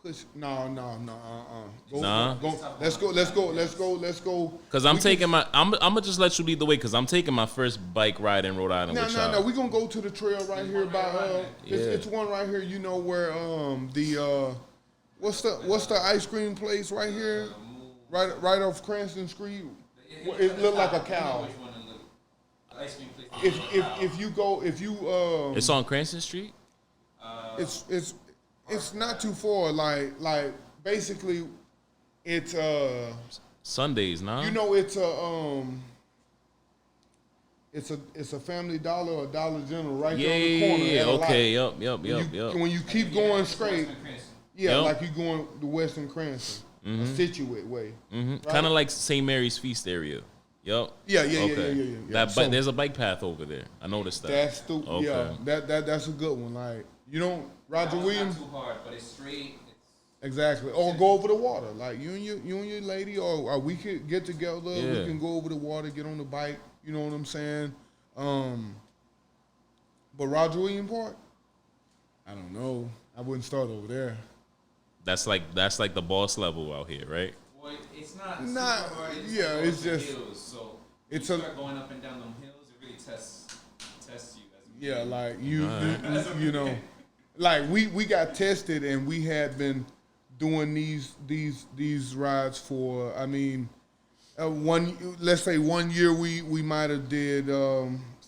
Push no. Nah. Let's go. Cause I'm gonna just let you lead the way. Cause I'm taking my first bike ride in Rhode Island with y'all. No. We gonna go to the trail right here by it's one right here. You know where what's the ice cream place right here? Right off Cranston Street. It looked like a cow. ice cream place. if you It's on Cranston Street. it's not too far. Like basically, it's Sundays, nah. you know it's a Family Dollar or Dollar General right there on the corner. Yeah. at a lot. Okay. Yup. When you keep going straight, yeah, Yep. like you going the Western Cranston, a Situate way. Right? Kind of like St. Mary's Feast area. Yup. Yeah. That So there's a bike path over there. I noticed that. that's the Okay. that's a good one. Like you don't Roger Williams. Not too hard, but it's straight. Exactly. Or go over the water. Like you and your lady, or we could get together. Yeah. We can go over the water, get on the bike. You know what I'm saying? But Roger Williams Park, I don't know. I wouldn't start over there. That's like the boss level out here, right? Well, it's not. Not- super hard. yeah, like it's going up just- the hills, so it's you a- start going up and down them hills. It really tests you as a Yeah, man. like you know, like we got tested and we had been doing these rides for. I mean, let's say 1 year we might have did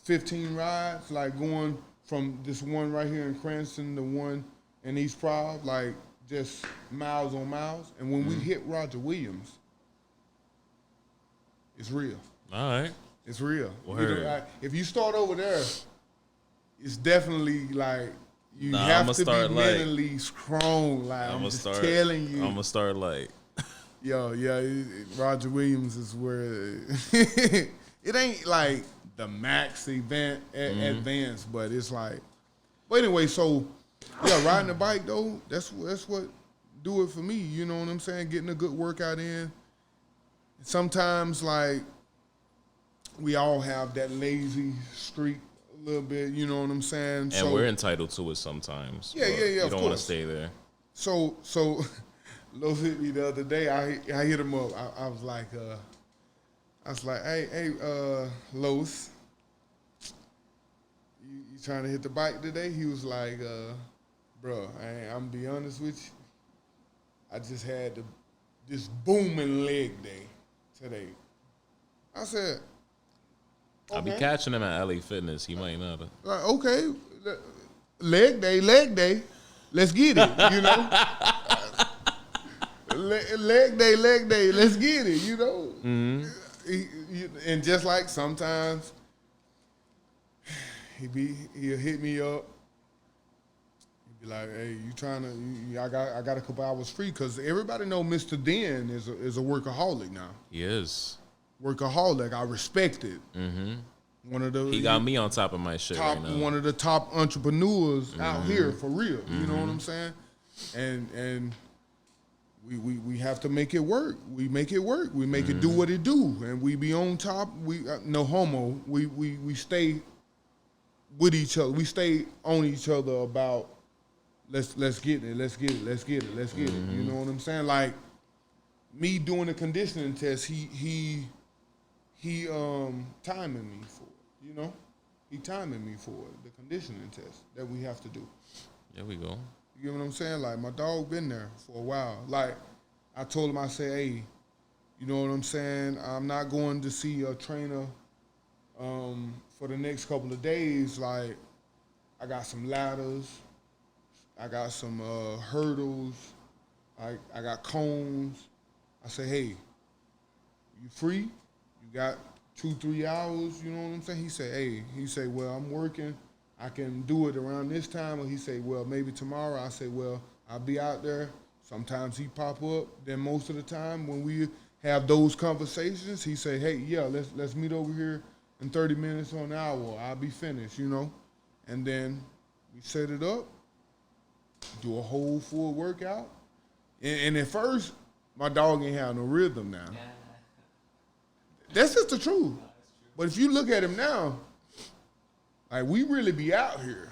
15 rides, like going from this one right here in Cranston to one in East Prov, like just miles on miles. And when we hit Roger Williams, it's real. All right. It's real. Word. If you start over there, it's definitely like you Nah, have I'ma to be start light. mentally strong. Like I'm just start. telling you. I'm gonna start like. Roger Williams is where it ain't like the max event advanced, but it's like. But anyway, so yeah, riding the bike though, that's what do it for me. You know what I'm saying? Getting a good workout in. Sometimes like we all have that lazy streak a little bit. You know what I'm saying? And we're entitled to it sometimes. Yeah, but yeah, You of don't want to course. stay there. So Los hit me the other day. I hit him up. I was like, hey, Los, you trying to hit the bike today? He was like, bro, I'm be honest with you. I just had this booming leg day today. I said, I'll be okay. catching him at LA Fitness. He might not. Like, okay, leg day. Let's get it, you know. leg day. Let's get it, you know. And just like sometimes he'll hit me up. He'll be like, "Hey, you trying to? I got a couple hours free because everybody know Mr. Den is a workaholic now. He is. Workaholic. I respect it. One of the He got me on top of my shit top right now. one of the top entrepreneurs out here for real. You know what I'm saying? And we have to make it work. We make it work. We make it do what it do, and we be on top. We no homo. We stay with each other. We stay on each other about let's get it. You know what I'm saying? Like me doing the conditioning test. He timing me for it. You know, he timing me for it, the conditioning test that we have to do. There we go. You get what I'm saying? Like, my dog been there for a while. Like, I told him, I said, hey, you know what I'm saying? I'm not going to see a trainer for the next couple of days. Like, I got some ladders. I got some hurdles. I got cones. I said, hey, you free? You got 2-3 hours? You know what I'm saying? He said, well, I'm working. I can do it around this time. Or he say, well, maybe tomorrow. I say, well, I'll be out there. Sometimes he pop up. Then most of the time when we have those conversations, he say, hey, yeah, let's meet over here in 30 minutes or an hour. I'll be finished, you know. And then we set it up, do a whole full workout. And at first, my dog ain't have no rhythm now. That's just the truth. But if you look at him now, like, we really be out here.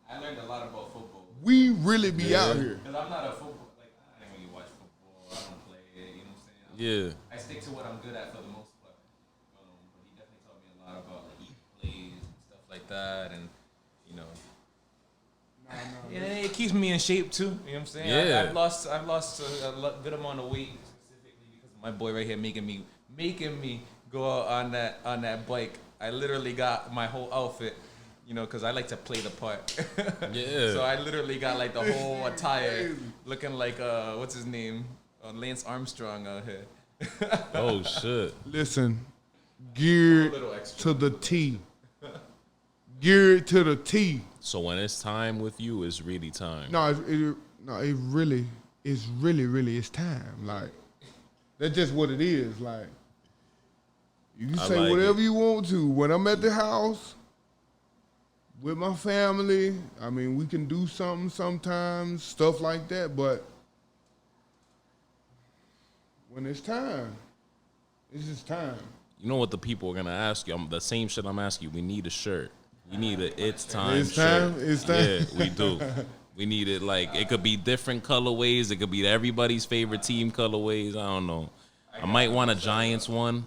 I learned a lot about football. We really be out here. Because I'm not a football, like, I don't really watch football. I don't play it, you know what I'm saying? Yeah. I stick to what I'm good at for the most part. But he definitely taught me a lot about, like, eating plays and stuff like that. And, you know. Yeah, it keeps me in shape, too. You know what I'm saying? Yeah. I've lost a good amount of weight specifically because of my boy right here making me go out on that bike I literally got my whole outfit, you know, because I like to play the part. Yeah. So I literally got like the whole attire, looking like what's his name, Lance Armstrong out here. Oh shit. Listen, geared little extra. to the T. Geared to the T. So when it's time with you, it's really time. No, it really is time. Like, that's just what it is. Like, you can I say like whatever it. you want to. When I'm at the house with my family, I mean, we can do something sometimes, stuff like that. But when it's time, it's just time. You know what the people are gonna ask you? The same shit I'm asking you. We need a shirt. We need a it's time It's shirt. time? It's time? Yeah, we do. We need it like it could be different colorways. It could be everybody's favorite team colorways. I don't know. I might want a Giants one.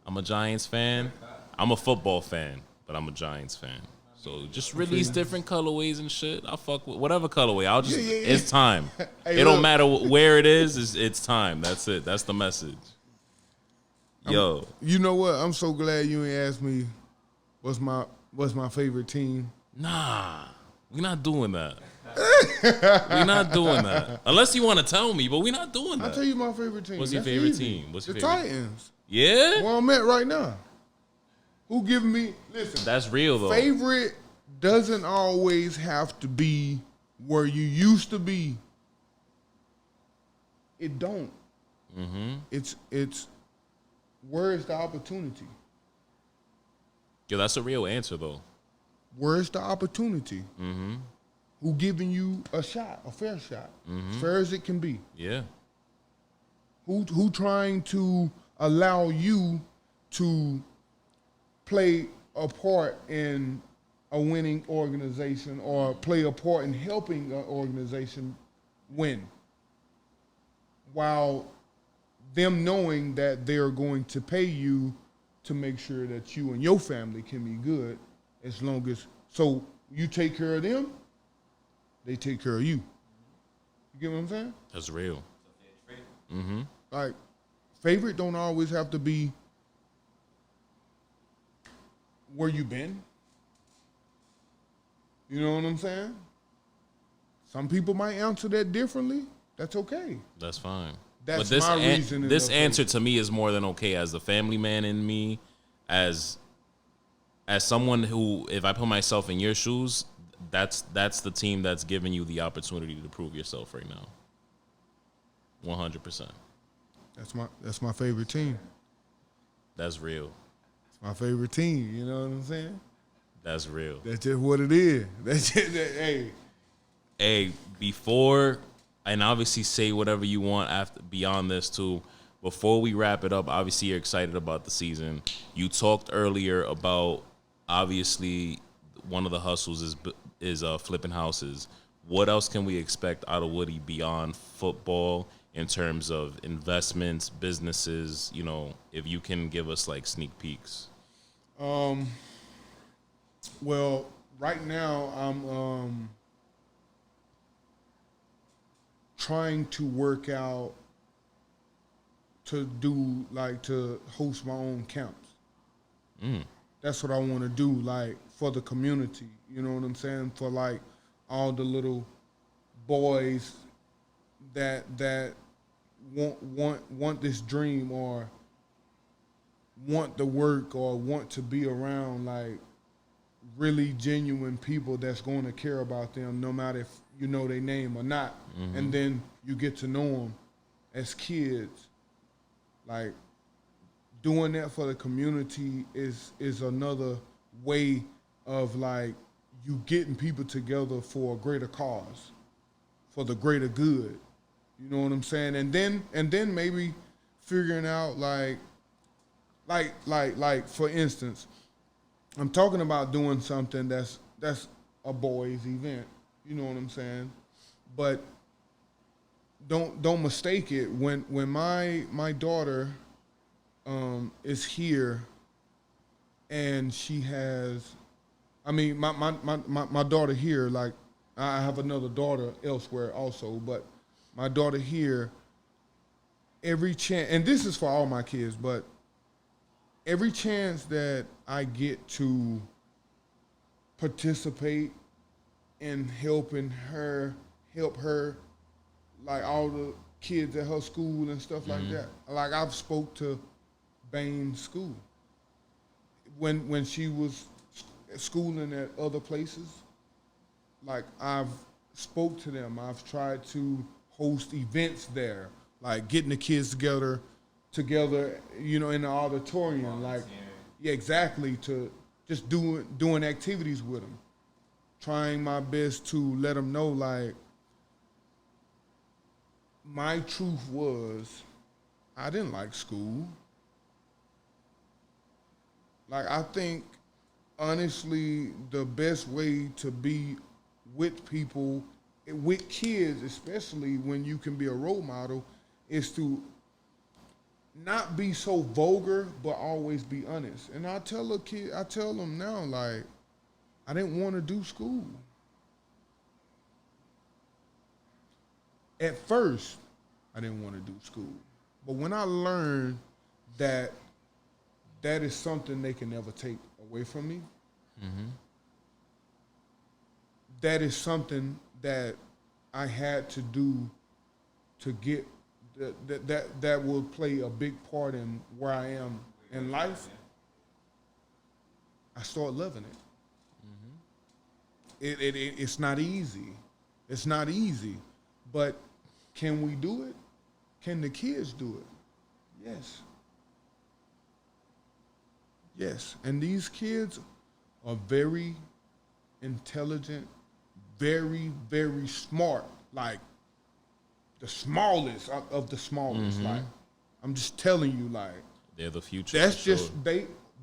I'm a Giants fan. I'm a football fan, but I'm a Giants fan. So just release different colorways and shit. I'll fuck with whatever colorway. I'll just it's time. Hey, it don't look. matter where it is. It's time. That's it. That's the message. Yo, You know what? I'm so glad you ain't asked me what's my favorite team. nah, we're not doing that. We're not doing that. Unless you want to tell me, but we're not doing I'll that. tell you my favorite team. What's your That's favorite easy. team? What's your the favorite? Titans. Yeah? Where I'm at right now. Who giving me? Listen, That's real, though. favorite doesn't always have to be where you used to be. It don't. Mm-hmm. It's where is the opportunity? Yo, that's a real answer, though. Where is the opportunity? Mm-hmm. Who giving you a shot, a fair shot, as fair as it can be? Yeah. Who trying to allow you to play a part in a winning organization or play a part in helping an organization win, while them knowing that they're going to pay you to make sure that you and your family can be good, as long as so you take care of them, they take care of you. You get what I'm saying? That's real. Mm-hmm. Like, favorite don't always have to be where you been. You know what I'm saying? Some people might answer that differently. That's okay. That's fine. That's but this my reason. this answer to me is more than okay. As the family man in me, as someone who, if I put myself in your shoes, that's the team that's giving you the opportunity to prove yourself right now. 100%. That's my favorite team. That's real. It's my favorite team. You know what I'm saying? That's real. That's just what it is. That's just hey. Hey, before, and obviously say whatever you want after beyond this too. Before we wrap it up, obviously you're excited about the season. You talked earlier about obviously one of the hustles is flipping houses. What else can we expect out of Woody beyond football in terms of investments, businesses? You know, if you can give us like sneak peeks. Well, right now I'm trying to work out to host my own camps. That's what I want to do, like, for the community. You know what I'm saying? For like all the little boys that want this dream or want the work or want to be around like really genuine people that's going to care about them no matter if you know their name or not. And then you get to know them as kids. Like, doing that for the community is another way of like you getting people together for a greater cause, for the greater good. You know what I'm saying? And then maybe figuring out like for instance, I'm talking about doing something that's a boys' event. You know what I'm saying? But don't mistake it. When my daughter is here, and she has, I mean, my daughter here. Like, I have another daughter elsewhere also, but my daughter here. Every chance, and this is for all my kids, but every chance that I get to participate in help her, like all the kids at her school and stuff like that. Like I've spoke to Bain's school when she was schooling at other places. Like I've spoke to them. I've tried to host events there, like getting the kids together, you know, in the auditorium. Like, yeah, exactly. To just doing activities with them, trying my best to let them know, like, my truth was, I didn't like school. Like, I think, honestly, the best way to be with people, with kids, especially when you can be a role model, is to not be so vulgar, but always be honest. And I tell them now, like, I didn't want to do school. At first, I didn't want to do school. But when I learned that that is something they can never take away from me, that is something that I had to do to get that will play a big part in where I am in life. I start loving it. It's not easy. It's not easy. But can we do it? Can the kids do it? Yes. Yes. And these kids are very intelligent, very, very smart. Like the smallest of the smallest. Like, I'm just telling you, like, they're the future. that's just sure.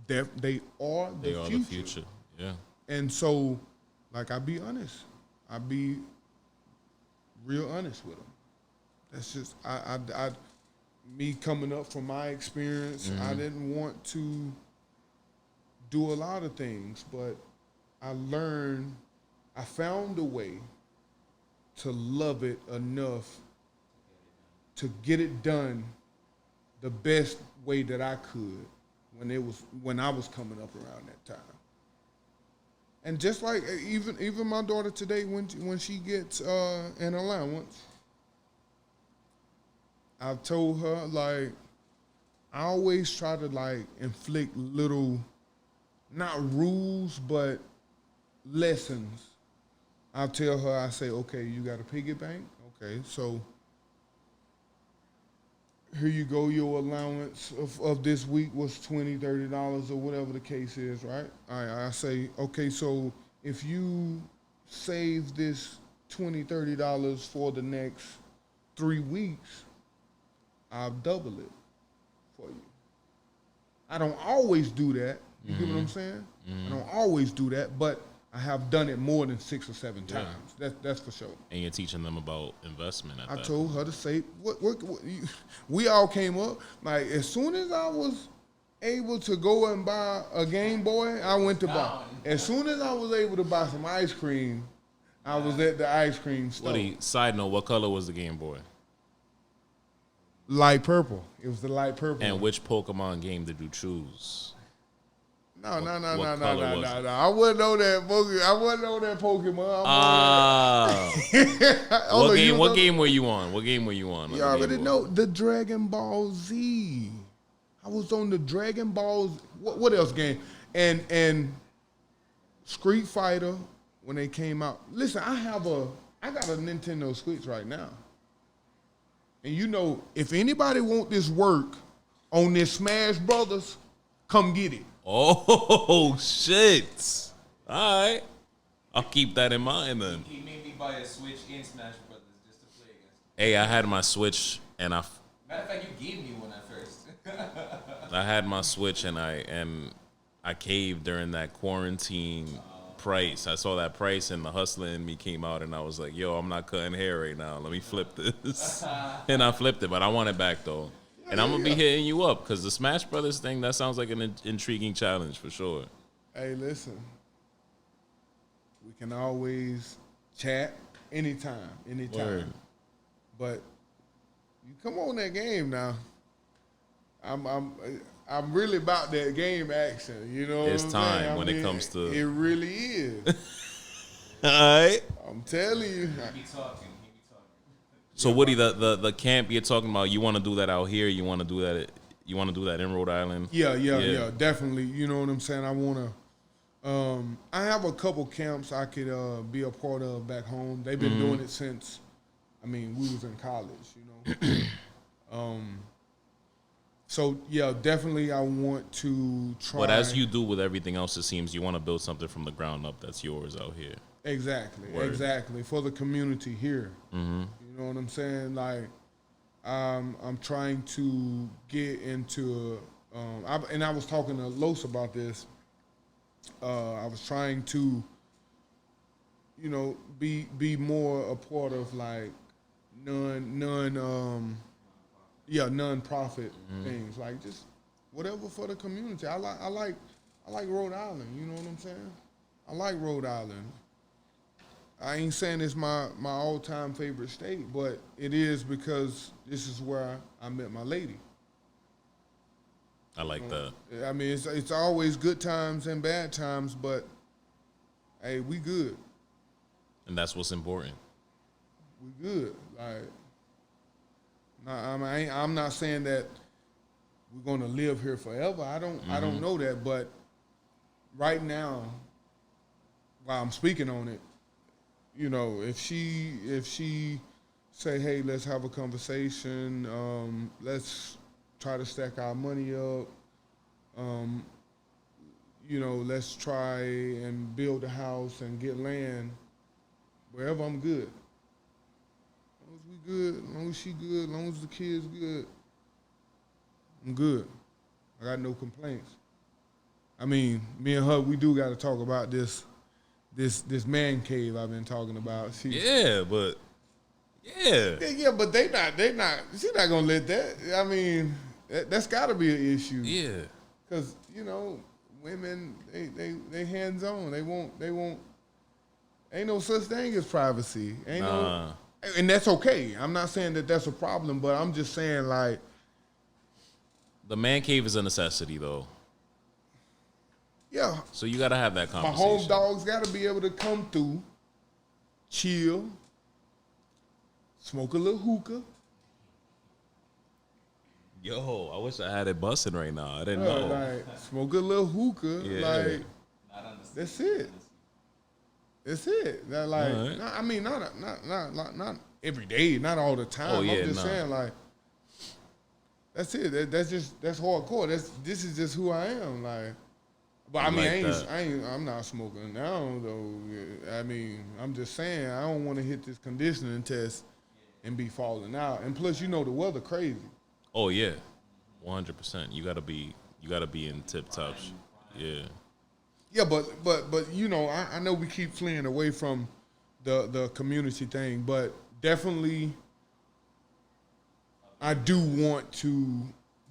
they are the future. Yeah. And so, like, I be honest. I be real honest with them. That's just me coming up from my experience. I didn't want to do a lot of things, but I found a way to love it enough to get it done the best way that I could when I was coming up around that time. And just like even my daughter today, when she gets an allowance, I've told her, like, I always try to, like, inflict little, not rules, but lessons. I'll tell her, I say, okay, you got a piggy bank? Okay, so here you go, your allowance of this week was $20, $30 or whatever the case is, right? I say, okay, so if you save this $20, $30 for the next 3 weeks, I'll double it for you. I don't always do that. You get what I'm saying? I don't always do that, but I have done it more than 6 or 7 times. That's for sure. And you're teaching them about investment. I told her to say, we all came up, like, as soon as I was able to go and buy a Game Boy, I went to buy. As soon as I was able to buy some ice cream, I was at the ice cream store. Side note, what color was the Game Boy? Light purple. It was the light purple. And which Pokemon game did you choose? No. color was it? I wouldn't know that Pokemon. I wouldn't know that Pokemon. What game were you on? What game were you on? You already know the Dragon Ball Z. I was on the Dragon Balls. What else game? And Street Fighter when they came out. Listen, I got a Nintendo Switch right now. And you know, if anybody want this work on this Smash Brothers, come get it. Oh, shit. All right. I'll keep that in mind then. He made me buy a Switch in Smash Brothers just to play against him. Hey, I had my Switch and Matter of fact, you gave me one at first. I had my Switch and I caved during that quarantine price. I saw that price and the hustler in me came out and I was like, yo, I'm not cutting hair right now. Let me flip this. And I flipped it, but I want it back though. And I'm going to be hitting you up because the Smash Brothers thing, that sounds like an intriguing challenge for sure. Hey, listen. We can always chat anytime. Word. But you come on that game now. I'm really about that game action. You know, It's what I'm saying? time when it comes to. It really is. All right. I'm telling you. He be talking. So Woody, the camp you're talking about, you want to do that out here? You want to do that? You want to do that in Rhode Island? Yeah, definitely. You know what I'm saying? I want to. I have a couple camps I could be a part of back home. They've been doing it since, we was in college. You know. So yeah, definitely I want to try. But as you do with everything else, it seems you want to build something from the ground up that's yours out here. Exactly, Word. exactly for the community here. Mm-hmm. You know what I'm saying? Like, I'm trying to get into. I was talking to Los about this. I was trying to, be more a part of like non-profit things, like just whatever for the community. I like Rhode Island. You know what I'm saying? I like Rhode Island. I ain't saying it's my all-time favorite state, but it is because this is where I met my lady. I like that. It's always good times and bad times, but hey, we good. And that's what's important. We good. Like, I'm not saying that we're gonna live here forever. I don't know that, but right now, while I'm speaking on it, if she say, hey, let's have a conversation, let's try to stack our money up, let's try and build a house and get land, wherever, I'm good. As long as we good, as long as she good, as long as the kids good, I'm good. I got no complaints. Me and her, we do got to talk about this man cave I've been talking about. Yeah, but they not. She's not gonna let that. That's got to be an issue. Yeah, because women they hands on. They won't. Ain't no such thing as privacy. And that's okay. I'm not saying that that's a problem, but I'm just saying like the man cave is a necessity though. Yeah. So you got to have that my conversation. home dogs got to be able to come through, chill, smoke a little hookah. Yo, I wish I had it busting right now. I didn't know. Like, smoke a little hookah. Yeah. Like, that's it. That's it. That, like, Right. not every day, not all the time. Oh, yeah, I'm just saying, like, that's it. That's hardcore. This is just who I am. Like, but I'm not smoking now though. I'm just saying I don't want to hit this conditioning test and be falling out. And plus, the weather crazy. Oh yeah, 100%. You gotta be in tip top. Yeah. Yeah, but I know we keep fleeing away from the community thing, but definitely I do want to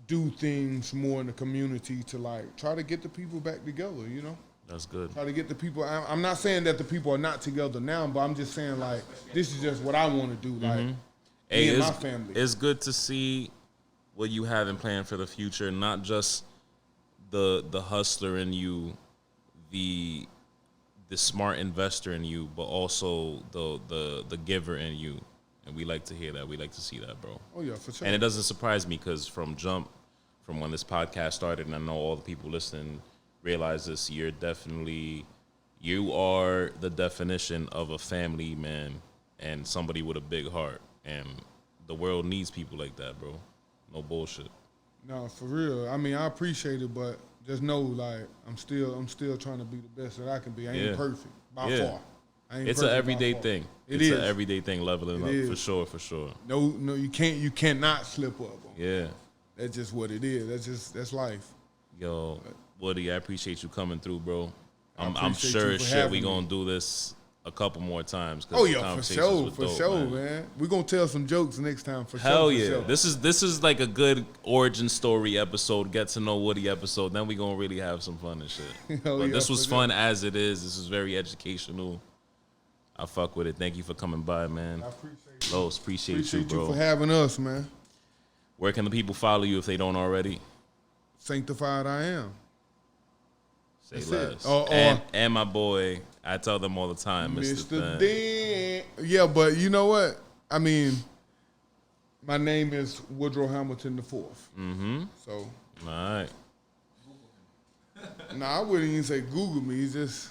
do things more in the community to like try to get the people back together. That's good. Try to get the people. I'm not saying that the people are not together now, but I'm just saying like this is just what I want to do. Like me and my family. It's good to see what you have in plan for the future, not just the hustler in you, the smart investor in you, but also the giver in you. And we like to hear that. We like to see that, bro. Oh yeah, for sure. And it doesn't surprise me because from when this podcast started, and I know all the people listening realize this, you are the definition of a family man and somebody with a big heart. And the world needs people like that, bro. No bullshit. No, for real. I appreciate it, but just know, like, I'm still trying to be the best that I can be. I ain't perfect by far. It's an everyday thing. It's an everyday thing, leveling up is. for sure. No, you cannot slip up. Yeah. That's just what it is. That's life. Yo, Woody, I appreciate you coming through, bro. I'm appreciate sure you for we having gonna me. do this a couple more times. Oh yeah, for sure, man. We're gonna tell some jokes next time for Hell sure. yeah. Sure. This is like a good origin story episode, get to know Woody episode. Then we gonna really have some fun and shit. Hell But yeah, this was for fun as it is. This is very educational. I fuck with it. Thank you for coming by, man. I appreciate you. Los, appreciate you, bro. for having us, man. Where can the people follow you if they don't already? sanctified I am. Say That's less. it. And my boy, I tell them all the time, Mr. Dan. Yeah, but you know what? I mean, my name is Woodrow Hamilton IV. Mm-hmm. So, All right. I wouldn't even say Google me. It's just,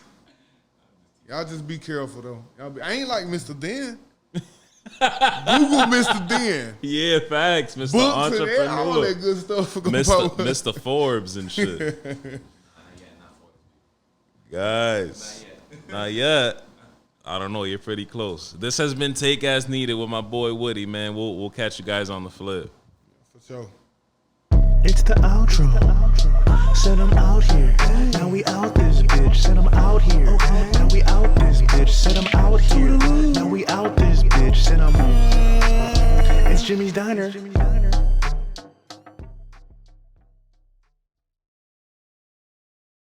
y'all just be careful, though. I ain't like Mr. Dan. Google Mr. Dan. Yeah, facts, Mr. Books and all that Entrepreneur. good stuff. Mr. Forbes and shit. Guys, not yet. I don't know. You're pretty close. This has been Take As Needed with my boy Woody, man. We'll catch you guys on the flip. For sure. It's the outro. Send them out here. Now we out this bitch. Send them out here. Now we out this bitch. Send them out here. Now we out this bitch. Send them. It's Jimmy's Diner.